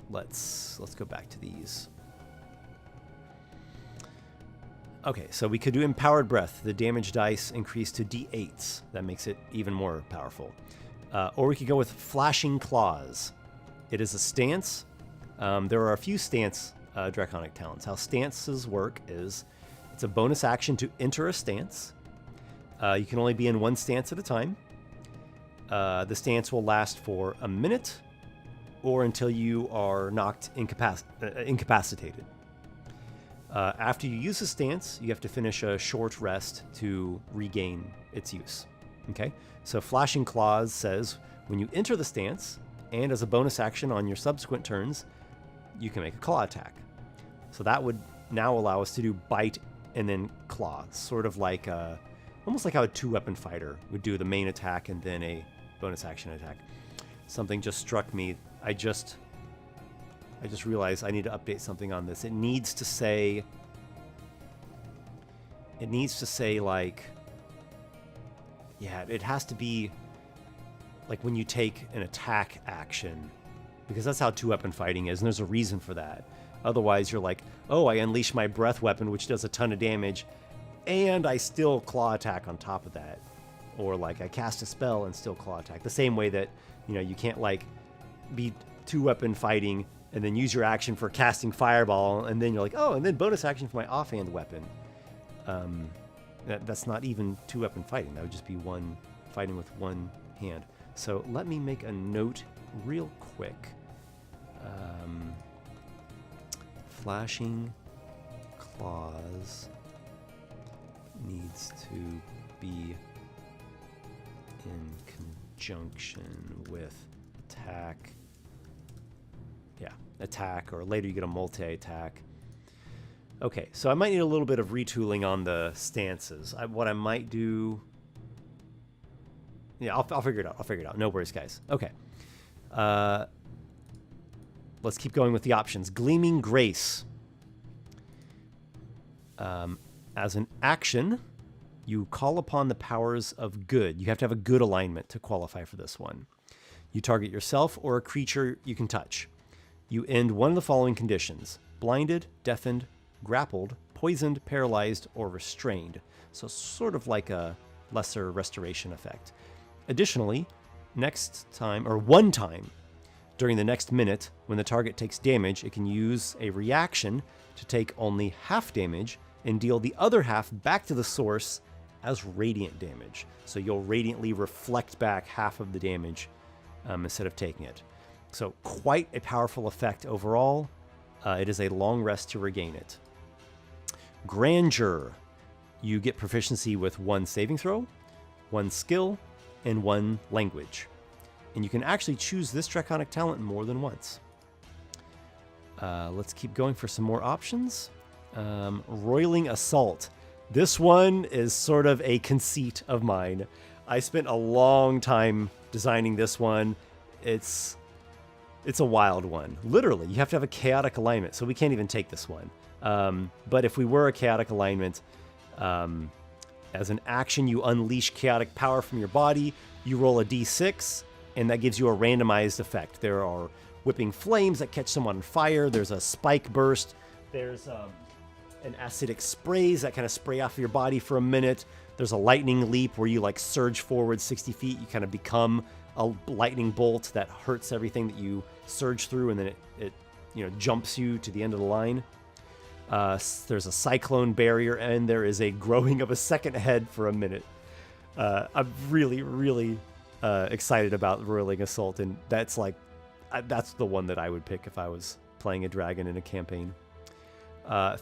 Let's go back to these. Okay, so we could do Empowered Breath. The damage dice increase to D8s. That makes it even more powerful. Or we could go with Flashing Claws. It is a stance. There are a few stance draconic talents. How stances work is it's a bonus action to enter a stance. You can only be in one stance at a time. The stance will last for a minute or until you are knocked incapacitated. After you use a stance, you have to finish a short rest to regain its use. Okay? So Flashing Claws says when you enter the stance, and as a bonus action on your subsequent turns, you can make a claw attack. So that would now allow us to do bite and then claw, sort of like almost like how a 2-weapon fighter would do the main attack and then a bonus action attack. Something just struck me. I just realized I need to update something on this. It needs to say like, yeah, it has to be like when you take an attack action, because that's how 2-weapon fighting is, and there's a reason for that. Otherwise, you're like, oh, I unleash my breath weapon, which does a ton of damage, and I still claw attack on top of that. Or like I cast a spell and still claw attack. The same way that, you can't like be 2-weapon fighting and then use your action for casting fireball, and then you're like, oh, and then bonus action for my offhand weapon. That's not even 2-weapon fighting. That would just be one fighting with one hand. So let me make a note real quick. Flashing Claws needs to be in conjunction with attack. Yeah, attack, or later you get a multi-attack. Okay, so I might need a little bit of retooling on the stances. What I might do... Yeah, I'll figure it out. I'll figure it out. No worries, guys. Okay. Let's keep going with the options. Gleaming Grace. As an action, you call upon the powers of good. You have to have a good alignment to qualify for this one. You target yourself or a creature you can touch. You end one of the following conditions: blinded, deafened, grappled, poisoned, paralyzed, or restrained. So sort of like a lesser restoration effect. Additionally, next time, or one time, During the next minute, when the target takes damage, it can use a reaction to take only half damage and deal the other half back to the source as radiant damage. So you'll radiantly reflect back half of the damage instead of taking it. So quite a powerful effect overall. It is a long rest to regain it. Grandeur. You get proficiency with 1 saving throw, 1 skill, and 1 language. And you can actually choose this draconic talent more than once. Let's keep going for some more options. Roiling Assault. This one is sort of a conceit of mine. I spent a long time designing this one. It's a wild one. Literally, you have to have a chaotic alignment, so we can't even take this one. But if we were a chaotic alignment, as an action, you unleash chaotic power from your body. You roll a d6, and that gives you a randomized effect. There are whipping flames that catch someone on fire. There's a spike burst. There's an acidic sprays that kind of spray off of your body for a minute. There's a lightning leap where you like surge forward 60 feet. You kind of become a lightning bolt that hurts everything that you surge through, and then it jumps you to the end of the line. There's a cyclone barrier, and there is a growing of a second head for a minute. I'm really, really excited about Roiling Assault, and that's the one that I would pick if I was playing a dragon in a campaign.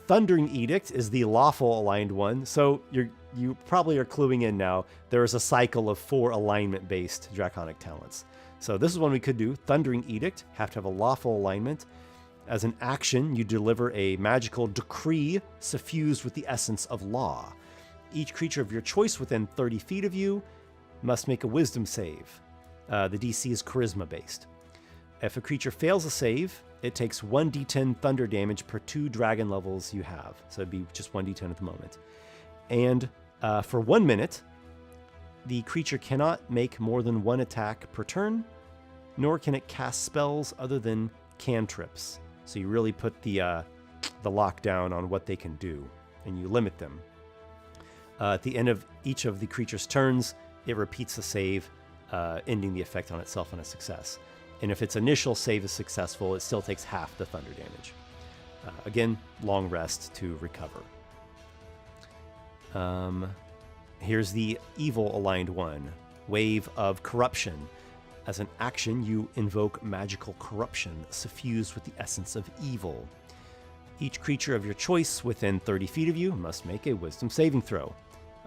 Thundering Edict is the lawful aligned one, so you probably are cluing in now. There is a cycle of 4 alignment-based draconic talents. So this is one we could do. Thundering Edict, have to have a lawful alignment. As an action, you deliver a magical decree suffused with the essence of law. Each creature of your choice within 30 feet of you must make a wisdom save. The DC is charisma-based. If a creature fails a save, it takes 1d10 thunder damage per 2 dragon levels you have. So it'd be just 1d10 at the moment. And for 1 minute, the creature cannot make more than 1 attack per turn, nor can it cast spells other than cantrips. So you really put the lockdown on what they can do, and you limit them. At the end of each of the creature's turns, it repeats the save, ending the effect on itself on a success. And if its initial save is successful, it still takes half the thunder damage. Again, long rest to recover. Here's the evil aligned one, Wave of Corruption. As an action, you invoke magical corruption suffused with the essence of evil. Each creature of your choice within 30 feet of you must make a wisdom saving throw.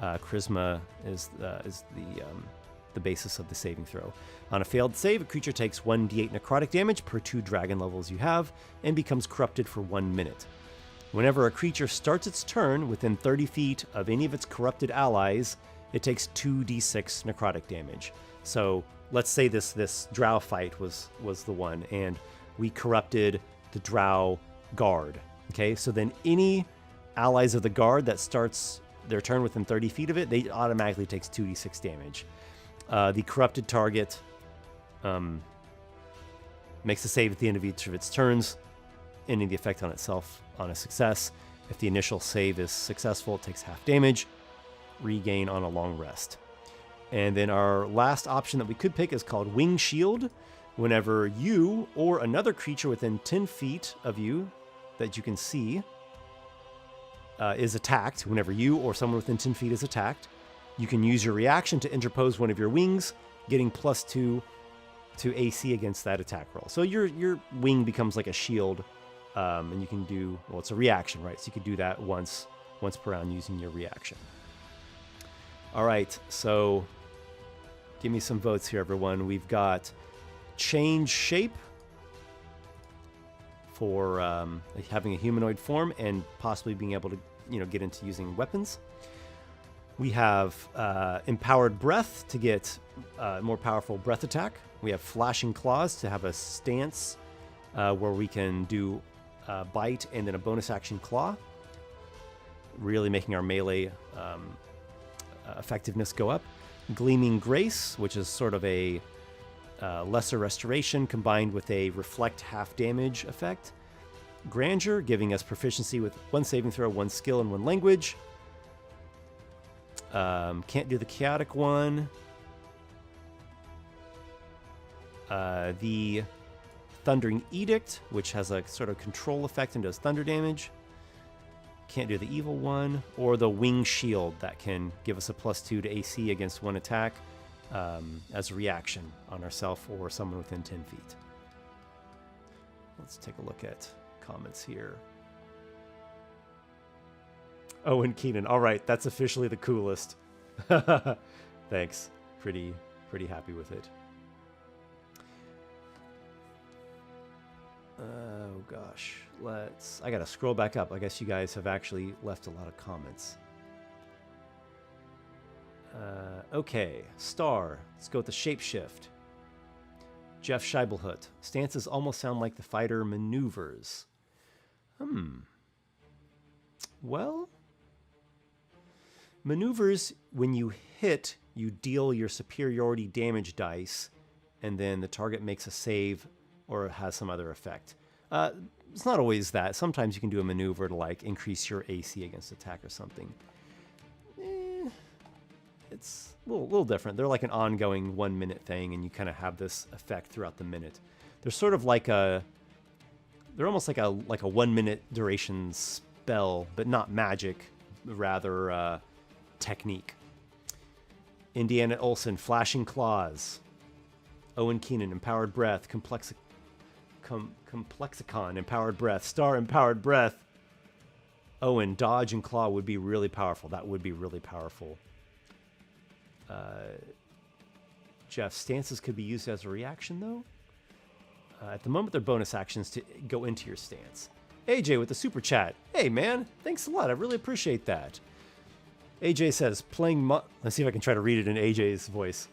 Charisma is the basis of the saving throw. On a failed save, a creature takes 1d8 necrotic damage per 2 dragon levels you have and becomes corrupted for 1 minute. Whenever a creature starts its turn within 30 feet of any of its corrupted allies, it takes 2d6 necrotic damage. So let's say this drow fight was the one, and we corrupted the drow guard. Okay, so then any allies of the guard that starts their turn within 30 feet of it, they automatically takes 2d6 damage. The corrupted target makes a save at the end of each of its turns, ending the effect on itself on a success. If the initial save is successful, it takes half damage. Regain on a long rest. And then our last option that we could pick is called Wing Shield. Whenever you or another creature within 10 feet of you that you can see is attacked, whenever you or someone within 10 feet is attacked, you can use your reaction to interpose one of your wings, getting +2 to AC against that attack roll. So your wing becomes like a shield, and you can do, well, it's a reaction, right? So you could do that once per round using your reaction. All right, so give me some votes here, everyone. We've got Change Shape for having a humanoid form and possibly being able to, get into using weapons. We have Empowered Breath to get more powerful breath attack. We have Flashing Claws to have a stance where we can do bite and then a bonus action claw, really making our melee effectiveness go up. Gleaming Grace, which is sort of a lesser restoration combined with a reflect half damage effect. Grandeur, giving us proficiency with 1 saving throw, 1 skill, and 1 language. Can't do the chaotic one. The Thundering Edict, which has a sort of control effect and does thunder damage. Can't do the evil one. Or the Wing Shield that can give us a +2 to AC against one attack as a reaction on ourselves or someone within 10 feet. Let's take a look at comments here. Oh, and Keenan. All right, that's officially the coolest. Thanks. Pretty happy with it. Oh gosh, I gotta scroll back up. I guess you guys have actually left a lot of comments. Okay, Star. Let's go with the Shapeshift. Jeff Scheibelhut. Stances almost sound like the fighter maneuvers. Well, maneuvers, when you hit, you deal your superiority damage dice, and then the target makes a save or has some other effect. It's not always that. Sometimes you can do a maneuver to like increase your AC against attack or something. It's a little different. They're like an ongoing 1 minute thing, and you kind of have this effect throughout the minute. They're sort of like they're almost like a 1 minute duration spell, but not magic, rather technique. Indiana Olsen, Flashing Claws. Owen Keenan, Empowered Breath. Complexicon, Empowered Breath. Star, Empowered Breath. Owen, Dodge and Claw would be really powerful. That would be really powerful. Jeff, stances could be used as a reaction, though. At the moment, they're bonus actions to go into your stance. AJ with the super chat. Hey, man. Thanks a lot. I really appreciate that. AJ says, let's see if I can try to read it in AJ's voice.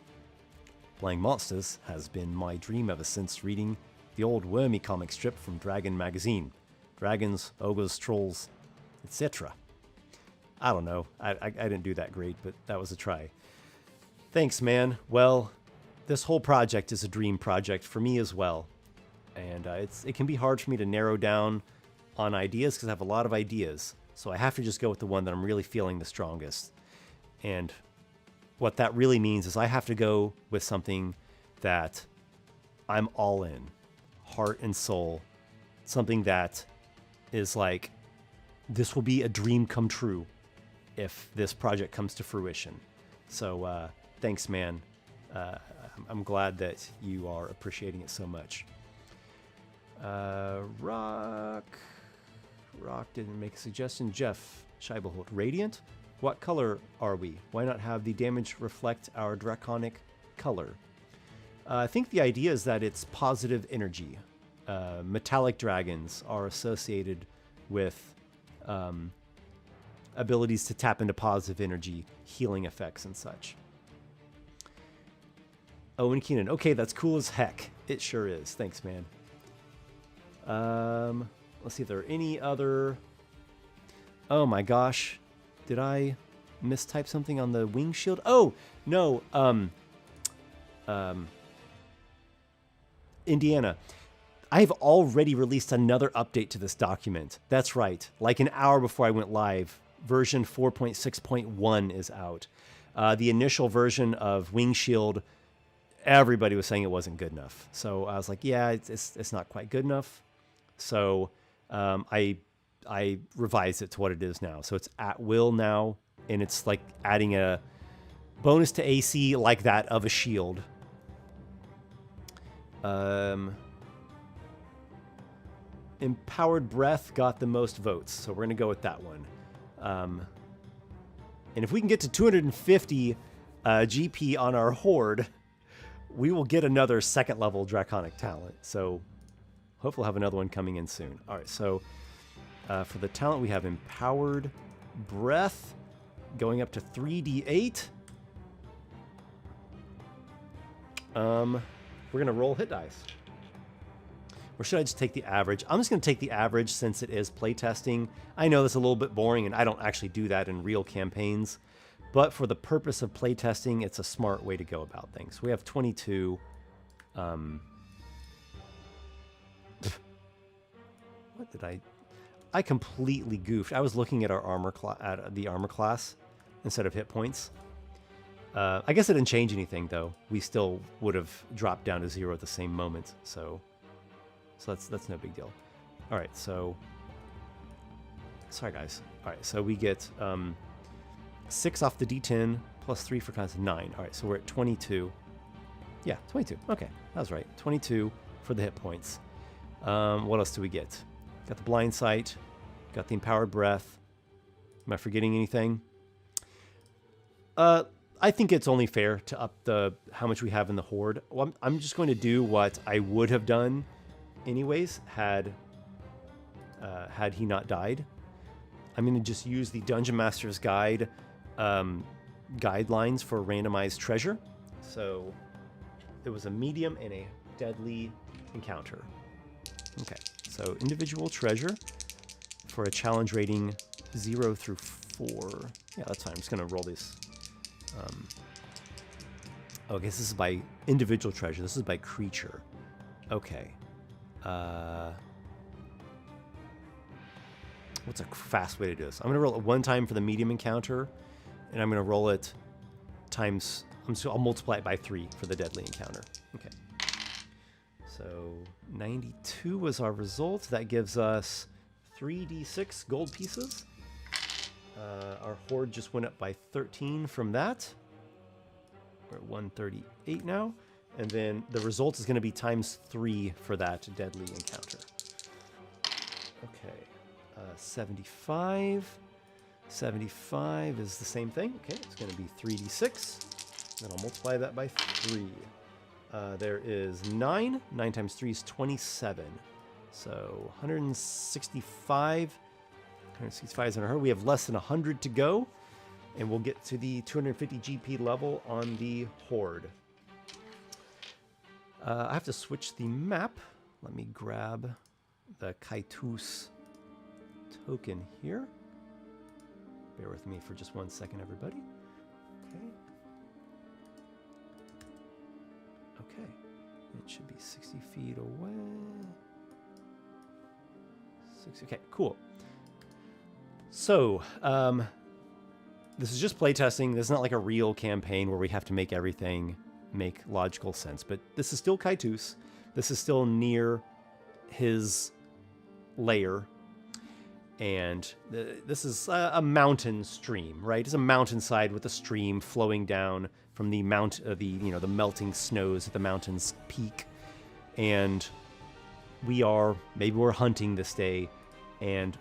Playing Monsters has been my dream ever since reading the old wormy comic strip from Dragon magazine. Dragons, ogres, trolls, etc. I don't know. I didn't do that great, but that was a try. Thanks, man. Well, this whole project is a dream project for me as well. And it can be hard for me to narrow down on ideas because I have a lot of ideas. So I have to just go with the one that I'm really feeling the strongest. And what that really means is I have to go with something that I'm all in, heart and soul. Something that is like, this will be a dream come true if this project comes to fruition. So thanks, man. I'm glad that you are appreciating it so much. Rock didn't make a suggestion. Jeff Scheibelholt, Radiant? What color are we? Why not have the damage reflect our draconic color? I think the idea is that it's positive energy. Metallic dragons are associated with abilities to tap into positive energy, healing effects, and such. Owen Keenan. Okay, that's cool as heck. It sure is. Thanks, man. Let's see if there are any other... Oh my gosh. Did I mistype something on the wing shield? Oh, no. Indiana. I've already released another update to this document. That's right. Like an hour before I went live, version 4.6.1 is out. The initial version of Wing Shield, everybody was saying it wasn't good enough. So I was like, yeah, it's not quite good enough. So I revised it to what it is now. So it's at will now, and it's like adding a bonus to AC like that of a shield. Empowered Breath got the most votes, so we're going to go with that one. And if we can get to 250 GP on our Horde, we will get another second level Draconic talent. So hopefully we'll have another one coming in soon. All right, so for the talent, we have Empowered Breath going up to 3d8. We're going to roll hit dice. Or should I just take the average? I'm just going to take the average since it is playtesting. I know that's a little bit boring, and I don't actually do that in real campaigns. But for the purpose of playtesting, it's a smart way to go about things. We have 22. What did I completely goofed. I was looking at our the armor class instead of hit points. I guess it didn't change anything, though. We still would have dropped down to 0 at the same moment, so... So that's no big deal. All right, so sorry guys. All right, so we get 6 off the D10 plus 3 for cons 9. All right, so we're at 22. Yeah, 22. Okay, that was right. 22 for the hit points. What else do we get? Got the blind sight. Got the empowered breath. Am I forgetting anything? I think it's only fair to up the how much we have in the horde. Well, I'm just going to do what I would have done anyways had he not died. I'm going to just use the Dungeon Master's Guide guidelines for randomized treasure. So it was a medium and a deadly encounter. Okay, so individual treasure for a challenge rating 0 through 4. Yeah, that's fine. I'm just going to roll this. Okay, this is by individual treasure. This is by creature. Okay. What's a fast way to do this? I'm going to roll it one time for the medium encounter, and I'm going to roll it times... I'll multiply it by 3 for the deadly encounter. Okay. So 92 was our result. That gives us 3d6 gold pieces. Our horde just went up by 13 from that. We're at 138 now. And then the result is going to be times 3 for that deadly encounter. Okay. 75. 75 is the same thing. Okay, it's going to be 3d6. Then I'll multiply that by 3. There is 9. 9 times 3 is 27. So 165. 165 is in a hurry. We have less than 100 to go. And we'll get to the 250 GP level on the horde. I have to switch the map. Let me grab the Kaitus token here. Bear with me for just 1 second, everybody. Okay. Okay. It should be 60 feet away. 60. Okay, cool. So, this is just playtesting. This is not like a real campaign where we have to make everything make logical sense. But this is still Kaitus. This is still near his lair. And this is a mountain stream, right? It's a mountainside with a stream flowing down from the the melting snows at the mountain's peak. And maybe we're hunting this day, and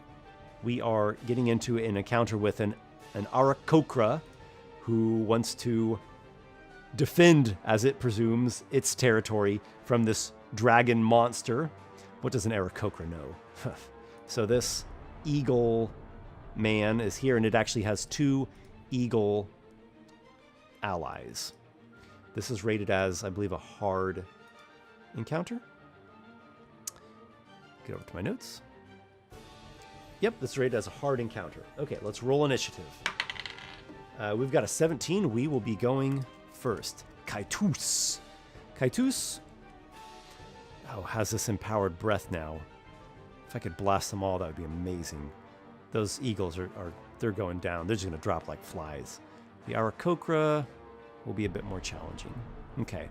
we are getting into an encounter with an Aarakocra who wants to defend, as it presumes, its territory from this dragon monster. What does an Aarakocra know? So this eagle man is here, and it actually has 2 eagle allies. This is rated as, I believe, a hard encounter. Get over to my notes. Yep, this is rated as a hard encounter. Okay, let's roll initiative. We've got a 17. We will be going first. Kaitus. Kaitus has this empowered breath now. If I could blast them all, that would be amazing. Those eagles they're going down. They're just going to drop like flies. The Aarakocra will be a bit more challenging. Okay.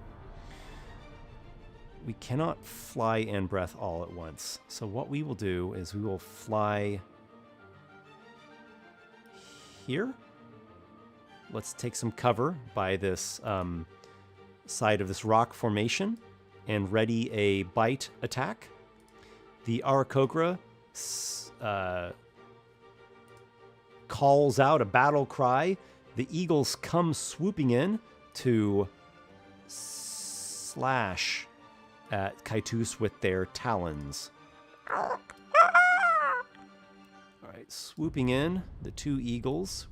We cannot fly and breath all at once. So what we will do is we will fly here. Let's take some cover by this side of this rock formation and ready a bite attack. The Aarakocra calls out a battle cry. The eagles come swooping in to slash at Kaitus with their talons. All right, swooping in, the 2 eagles.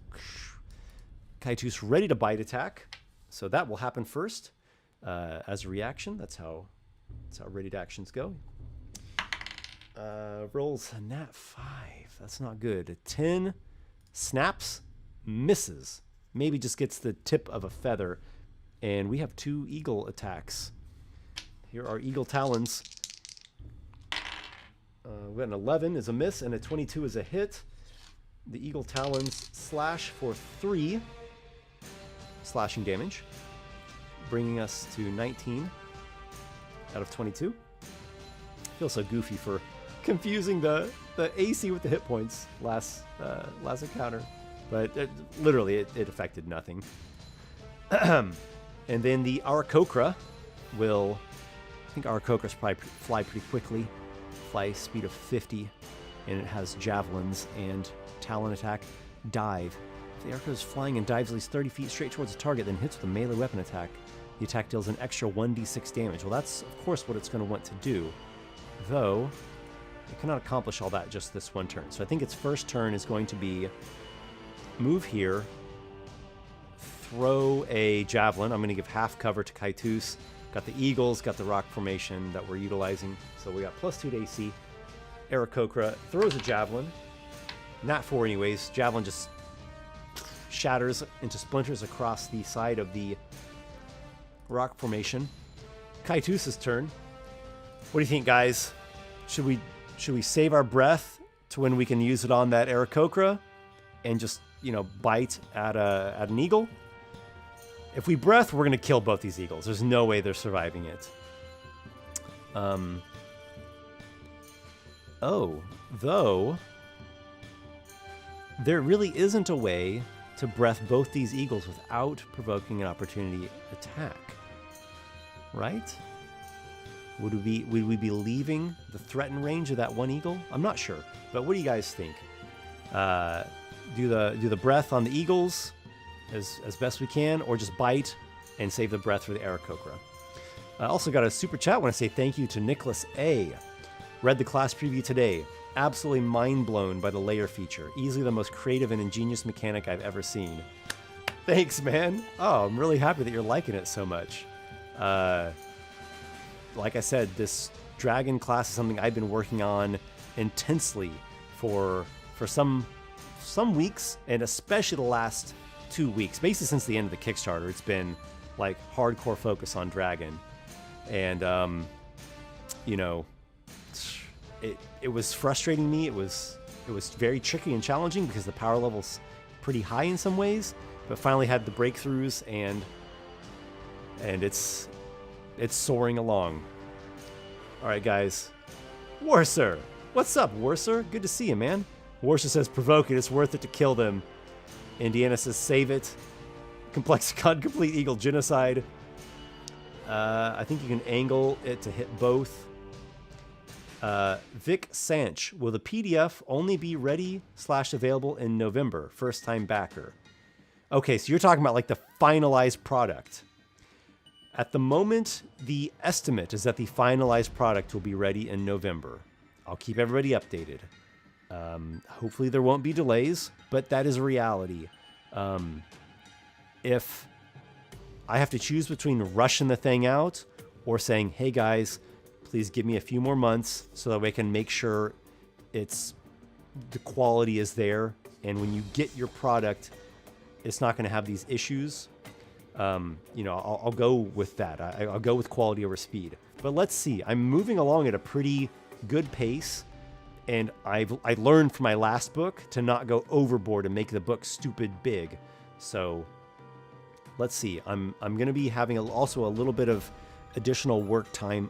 Kaitus ready to bite attack. So that will happen first as a reaction. That's how ready actions go. Rolls a nat 5. That's not good. A 10 snaps, misses. Maybe just gets the tip of a feather. And we have 2 eagle attacks. Here are eagle talons. We got an 11 is a miss and a 22 is a hit. The eagle talons slash for 3 slashing damage, bringing us to 19 out of 22. feel so goofy for confusing the AC with the hit points last encounter. But literally, it affected nothing. And then the Aarakocra will... I think Aarakocras probably fly pretty quickly. Fly speed of 50. And it has javelins and talon attack. Dive. If the Aarakocra is flying and dives at least 30 feet straight towards the target, then hits with a melee weapon attack, the attack deals an extra 1d6 damage. Well, that's, of course, what it's going to want to do. Though, it cannot accomplish all that just this one turn. So I think its first turn is going to be... move here, throw a javelin. I'm going to give half cover to Kaitus. Got the eagles, got the rock formation that we're utilizing. So we got +2 to AC. Aarakocra throws a javelin. Not 4 anyways. Javelin just shatters into splinters across the side of the rock formation. Kaitus' turn. What do you think, guys? Should we save our breath to when we can use it on that Aarakocra and just, you know, bite at an eagle? If we breath, we're going to kill both these eagles. There's no way they're surviving it. Though, there really isn't a way to breath both these eagles without provoking an opportunity attack. Right? Would we be leaving the threatened range of that one eagle? I'm not sure. But what do you guys think? Do the breath on the eagles as best we can, or just bite and save the breath for the Aarakocra? I also got a super chat. I want to say thank you to Nicholas A. Read the class preview today. Absolutely mind blown by the layer feature. Easily the most creative and ingenious mechanic I've ever seen. Thanks, man. Oh, I'm really happy that you're liking it so much. Like I said, this dragon class is something I've been working on intensely for some weeks, and especially the last 2 weeks. Basically since the end of the Kickstarter, it's been like hardcore focus on dragon. And you know, it was frustrating me. It was very tricky and challenging because the power level's pretty high in some ways, but finally had the breakthroughs, and it's soaring along. All right, guys. Warser, what's up, Warser? Good to see you, man. Warser says, provoke it. It's worth it to kill them. Indiana says, save it. Complexicon, complete eagle genocide. I think you can angle it to hit both. Vic Sanch, will the PDF only be ready/available in November? First time backer. Okay, so you're talking about like the finalized product. At the moment, the estimate is that the finalized product will be ready in November. I'll keep everybody updated. Hopefully there won't be delays, but that is a reality. If I have to choose between rushing the thing out or saying, hey guys, please give me a few more months so that we can make sure the quality is there, and when you get your product, it's not going to have these issues. You know, I'll go with that. I'll go with quality over speed. But let's see. I'm moving along at a pretty good pace, and I learned from my last book to not go overboard and make the book stupid big. So let's see. I'm going to be having also a little bit of additional work time,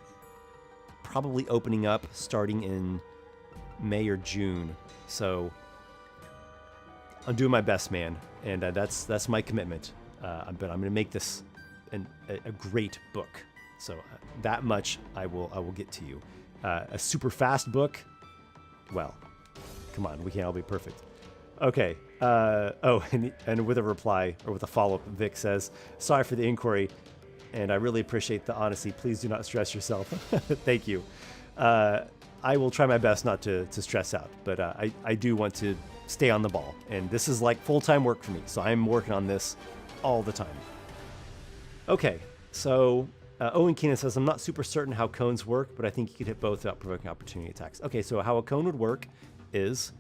probably opening up starting in May or June. So I'm doing my best, man, and that's my commitment. But I'm going to make this a great book. So that much I will get to you. A super fast book. Well, come on, we can't all be perfect. Okay. And with a reply, or with a follow-up, Vic says, sorry for the inquiry, and I really appreciate the honesty. Please do not stress yourself. Thank you. I will try my best not to stress out, but I do want to stay on the ball. And this is like full-time work for me, so I'm working on this all the time. Okay, so Owen Keenan says, I'm not super certain how cones work, but I think you could hit both without provoking opportunity attacks. Okay, so how a cone would work is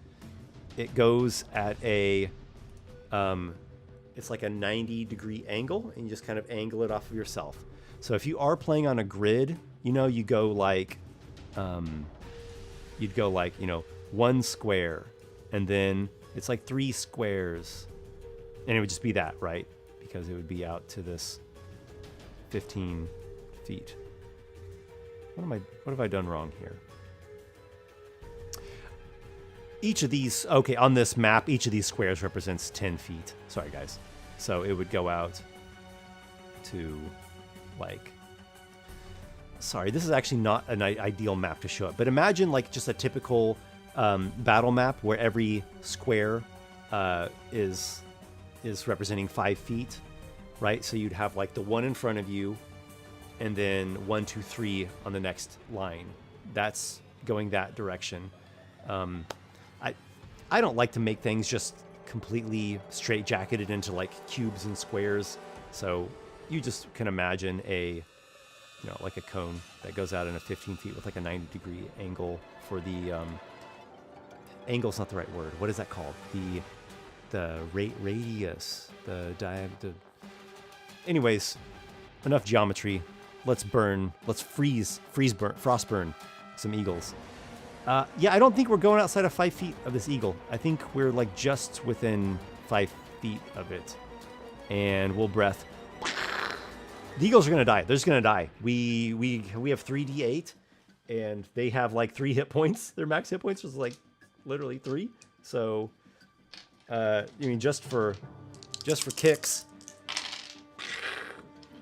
it goes at a, it's like a 90-degree angle, and you just kind of angle it off of yourself. So if you are playing on a grid, you know, you go like, you'd go like, you know, 1 square, and then it's like 3 squares, and it would just be that, right? Because it would be out to this 15 feet. What have I done wrong here? each of these, okay, on this map, each of these squares represents 10 feet. Sorry, guys. So it would go out to, like, sorry, this is actually not an ideal map to show it, but imagine like just a typical battle map where every square is representing 5 feet, right? So you'd have like the one in front of you, and then 1, 2, 3 on the next line. That's going that direction. I don't like to make things just completely straight-jacketed into like cubes and squares. So you just can imagine like a cone that goes out in a 15 feet with like a 90-degree angle for the angle's not the right word. What is that called? The radius, anyways, enough geometry. Let's frost burn some eagles. Yeah, I don't think we're going outside of 5 feet of this eagle. I think we're like just within 5 feet of it. And we'll breath. The eagles are gonna die. They're just gonna die. We have 3d8, and they have like 3 hit points. Their max hit points was like literally 3. So, I mean, just for kicks.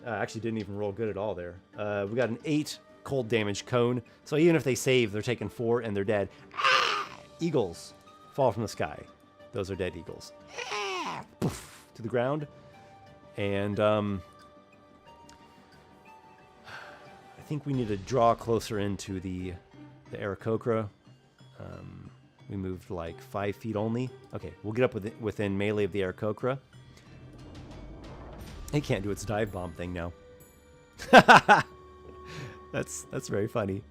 Actually, didn't even roll good at all there. We got an 8 cold damage cone. So even if they save, they're taking 4 and they're dead. Eagles fall from the sky. Those are dead eagles. Poof, to the ground. And I think we need to draw closer into the Aarakocra. We moved like 5 feet only. Okay, we'll get up within melee of the Aarakocra. It can't do its dive bomb thing now. That's very funny.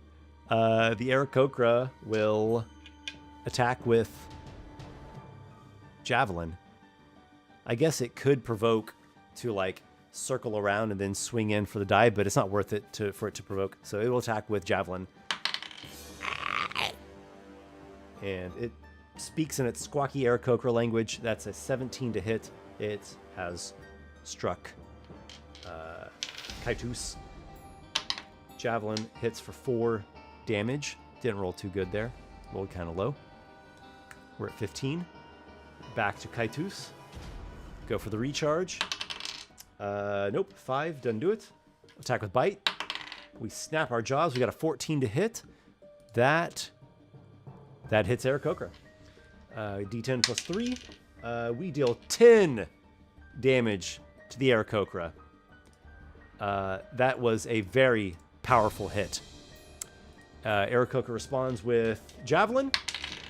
The Aarakocra will attack with Javelin. I guess it could provoke to like circle around and then swing in for the dive, but it's not worth it for it to provoke. So it will attack with Javelin. And it speaks in its squawky Aarakocra language. That's a 17 to hit. It has struck Kaitus. Javelin hits for 4 damage. Didn't roll too good there. Rolled kind of low. We're at 15. Back to Kaitus. Go for the recharge. Nope, 5, doesn't do it. Attack with bite. We snap our jaws. We got a 14 to hit. That hits Aarakocra. D10 plus 3. We deal 10 damage to the Aarakocra. That was a very powerful hit. Aarakocra responds with Javelin.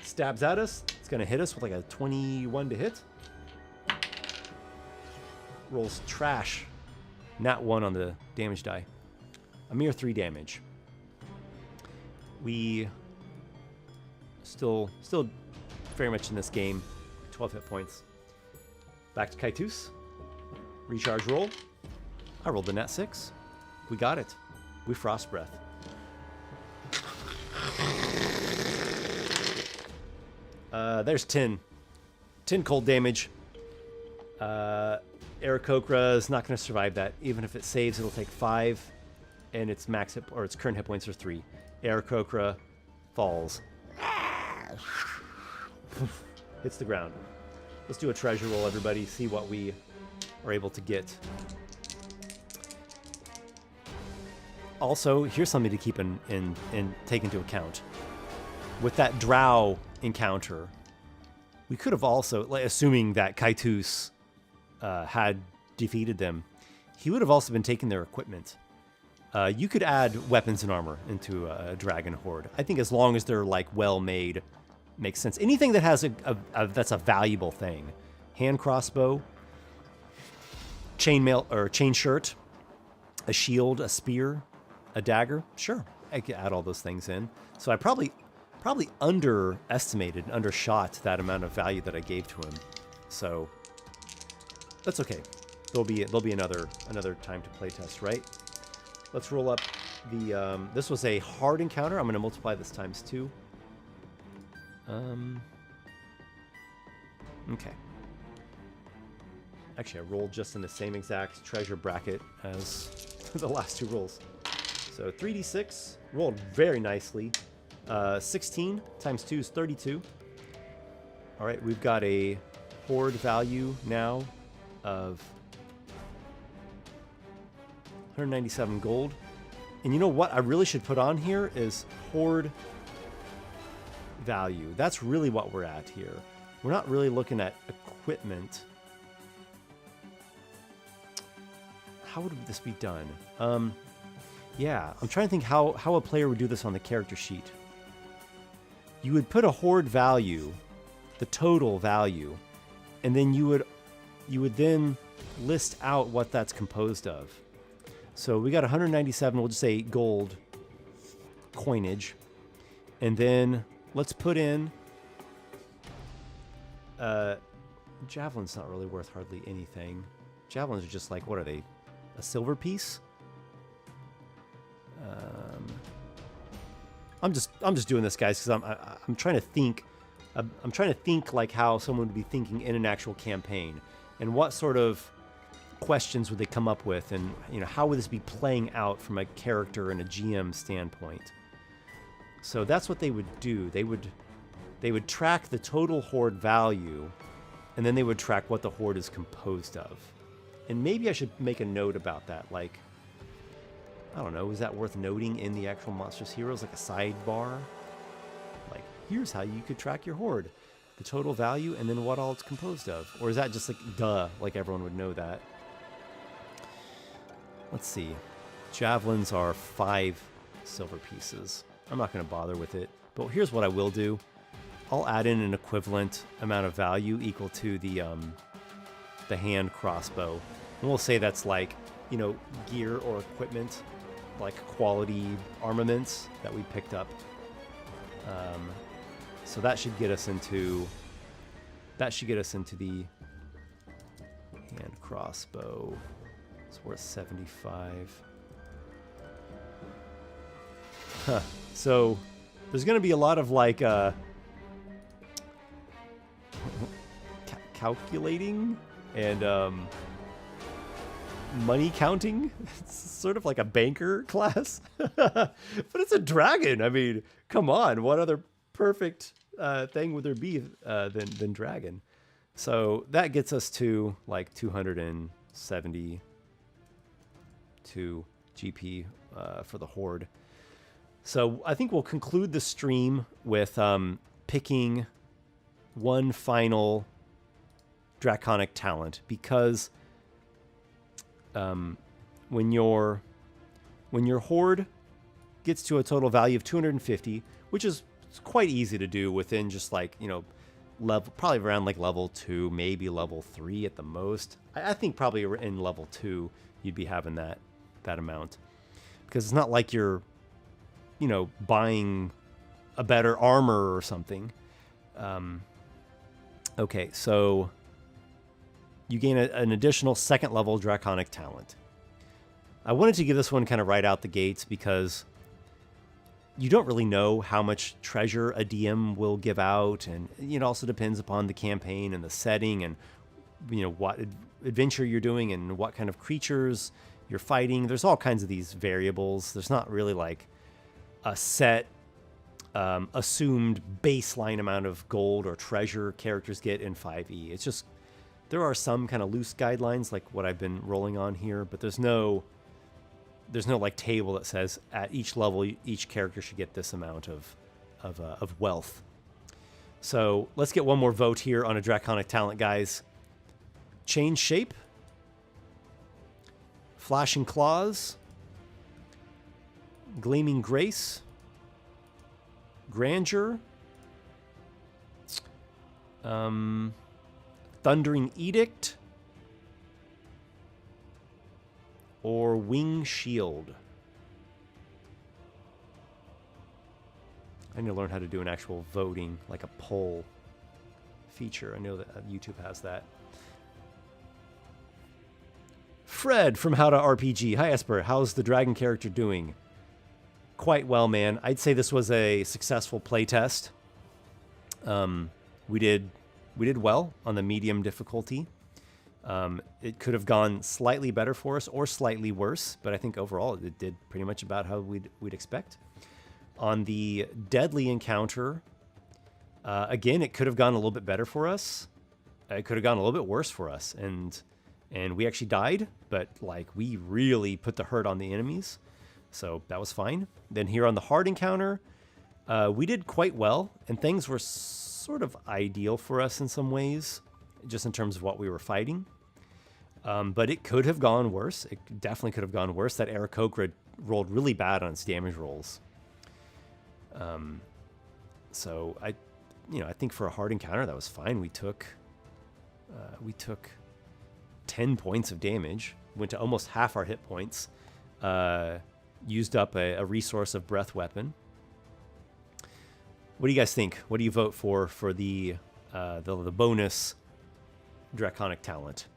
Stabs at us. It's going to hit us with like a 21 to hit. Rolls trash. Nat 1 on the damage die. A mere 3 damage. We still very much in this game. 12 hit points. Back to Kaitus. Recharge roll. I rolled the nat 6. We got it. We frost breath. There's 10. 10 cold damage. Aarakocra is not going to survive that. Even if it saves, it'll take 5, and its max hit, or its current hit points are 3. Aarakocra falls. Hits the ground. Let's do a treasure roll, everybody. See what we are able to get. Also, here's something to keep in take into account. With that drow encounter, we could have also, like, assuming that Kaitus had defeated them, he would have also been taking their equipment. You could add weapons and armor into a dragon horde. I think as long as they're like well made, makes sense. Anything that has that's a valuable thing. Hand crossbow, chainmail or chain shirt, a shield, a spear, a dagger. Sure, I could add all those things in. So I probably underestimated, undershot that amount of value that I gave to him. So that's okay. There'll be another time to playtest, right? Let's roll up the. This was a hard encounter. I'm going to multiply this times 2. Okay. Actually, I rolled just in the same exact treasure bracket as the last 2 rolls. So 3d6 rolled very nicely. 16 times 2 is 32. All right, we've got a horde value now of 197 gold. And you know what I really should put on here is horde value. That's really what we're at here. We're not really looking at equipment. How would this be done? Yeah, I'm trying to think how a player would do this on the character sheet. You would put a horde value, the total value, and then you would then list out what that's composed of. So we got 197, we'll just say gold coinage. And then let's put in javelin's not really worth hardly anything. Javelins are just like, what are they? A silver piece? I'm just doing this, guys, because I'm trying to think. I'm trying to think like how someone would be thinking in an actual campaign, and what sort of questions would they come up with, and how would this be playing out from a character and a GM standpoint. So that's what they would do. They would track the total horde value, and then they would track what the horde is composed of. And maybe I should make a note about that, like, I don't know, is that worth noting in the actual Monstrous Heroes, like a sidebar? Like, here's how you could track your horde. The total value, and then what all it's composed of. Or is that just like, duh, like everyone would know that? Let's see. Javelins are 5 silver pieces. I'm not going to bother with it. But here's what I will do. I'll add in an equivalent amount of value equal to the hand crossbow. And we'll say that's like, gear or equipment, like quality armaments that we picked up. So that should get us into the hand crossbow. It's worth 75. Huh. So there's going to be a lot of like calculating and money counting. It's sort of like a banker class, but it's a dragon. I mean, come on, what other perfect thing would there be than dragon? So that gets us to like 272 GP for the horde. So I think we'll conclude the stream with picking one final draconic talent, because when your horde gets to a total value of 250, which is quite easy to do within just like, level, probably around like level 2, maybe level 3 at the most. I think probably in level 2 you'd be having that amount, because it's not like you're buying a better armor or something. Okay, so you gain an additional 2nd level draconic talent. I wanted to give this one kind of right out the gates, because you don't really know how much treasure a DM will give out, and it also depends upon the campaign and the setting, and what adventure you're doing and what kind of creatures you're fighting. There's all kinds of these variables. There's not really like a set assumed baseline amount of gold or treasure characters get in 5e. It's just, there are some kind of loose guidelines like what I've been rolling on here, but there's no like table that says at each level each character should get this amount of wealth. So let's get one more vote here on a draconic talent, guys. Change shape, flashing claws, gleaming grace, grandeur, thundering edict, or wing shield. I need to learn how to do an actual voting, like a poll feature. I know that YouTube has that. Fred from How to RPG. Hi, Esper. How's the dragon character doing? Quite well, man. I'd say this was a successful playtest. We did well on the medium difficulty. It could have gone slightly better for us or slightly worse, but I think overall it did pretty much about how we'd expect. On the deadly encounter, Again, it could have gone a little bit better for us. It could have gone a little bit worse for us, and we actually died, but like we really put the hurt on the enemies, so that was fine. Then here on the hard encounter, we did quite well, and things were sort of ideal for us in some ways, just in terms of what we were fighting. But it could have gone worse. It definitely could have gone worse. That Aarakocra rolled really bad on its damage rolls. So I think for a hard encounter that was fine. We took 10 points of damage, went to almost half our hit points, used up a resource of breath weapon. What do you guys think? What do you vote for the bonus draconic talent?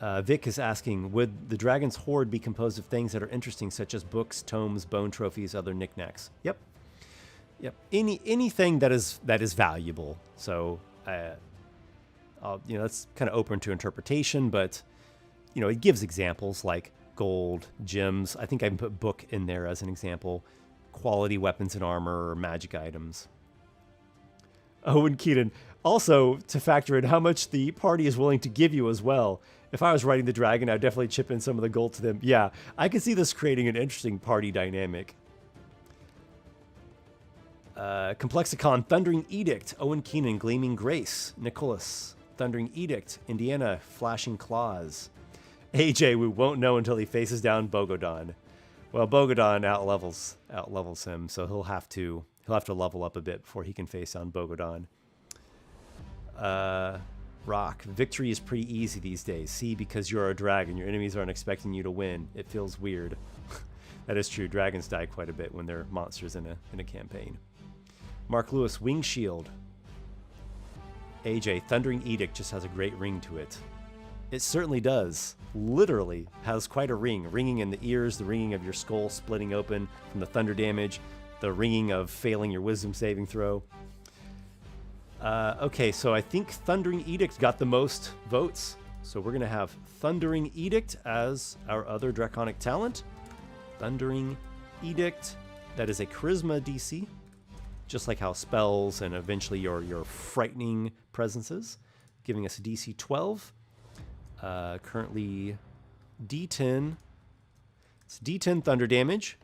Vic is asking, would the dragon's hoard be composed of things that are interesting, such as books, tomes, bone trophies, other knickknacks? Yep. Anything that is valuable. So, that's kind of open to interpretation, but it gives examples like gold, gems. I think I can put book in there as an example. Quality weapons and armor, or magic items. Oh, and Keaton, also to factor in how much the party is willing to give you as well. If I was riding the dragon, I'd definitely chip in some of the gold to them. Yeah, I can see this creating an interesting party dynamic. Complexicon, Thundering Edict, Owen Keenan, Gleaming Grace, Nicholas, Thundering Edict, Indiana, Flashing Claws. AJ, we won't know until he faces down Bogodon. Well, Bogodon outlevels him, so he'll have to level up a bit before he can face down Bogodon. Rock, victory is pretty easy these days. See, because you're a dragon, your enemies aren't expecting you to win. It feels weird. That is true. Dragons die quite a bit when they're monsters in a campaign. Mark Lewis, Wing Shield. AJ, Thundering Edict just has a great ring to it. It certainly does. Literally has quite a ring. Ringing in the ears, the ringing of your skull splitting open from the thunder damage, the ringing of failing your wisdom saving throw. Okay, so I think Thundering Edict got the most votes. So we're going to have Thundering Edict as our other draconic talent. Thundering Edict. That is a charisma DC. Just like how spells and eventually your frightening presences. Giving us a DC 12. Currently D10. It's D10 thunder damage.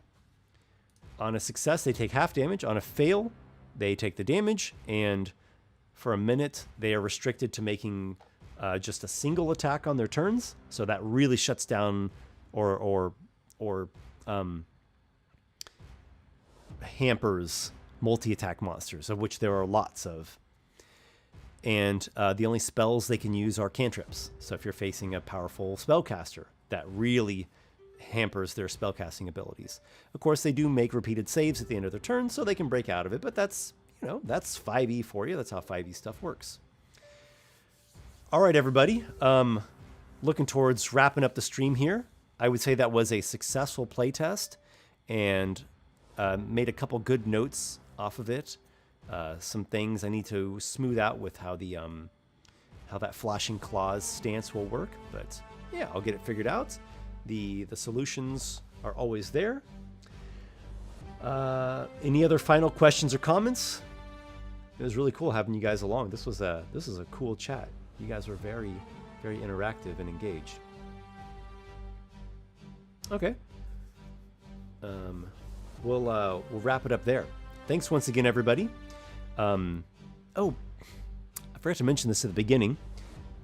On a success, they take half damage. On a fail, they take the damage. And for a minute, they are restricted to making just a single attack on their turns. So that really shuts down or hampers multi-attack monsters, of which there are lots of. And the only spells they can use are cantrips. So if you're facing a powerful spellcaster, that really hampers their spellcasting abilities. Of course, they do make repeated saves at the end of their turn, so they can break out of it, but that's 5e for you. That's how 5e stuff works. All right, everybody. Looking towards wrapping up the stream here. I would say that was a successful playtest, and made a couple good notes off of it. Some things I need to smooth out with how that Flashing Claws stance will work, but yeah, I'll get it figured out. The solutions are always there. Any other final questions or comments? It was really cool having you guys along. This was a cool chat. You guys were very, very interactive and engaged. Okay. We'll wrap it up there. Thanks once again, everybody. Oh, I forgot to mention this at the beginning.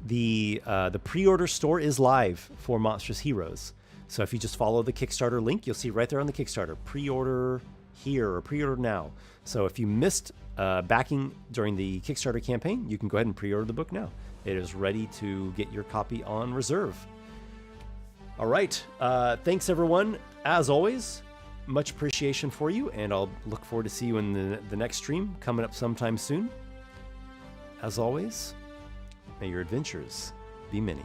The pre-order store is live for Monstrous Heroes. So if you just follow the Kickstarter link, you'll see right there on the Kickstarter, pre-order here or pre-order now. So if you missed backing during the Kickstarter campaign, you can go ahead and pre-order the book now. It is ready to get your copy on reserve. All right. Thanks, everyone. As always, much appreciation for you, and I'll look forward to see you in the next stream coming up sometime soon. As always, may your adventures be many.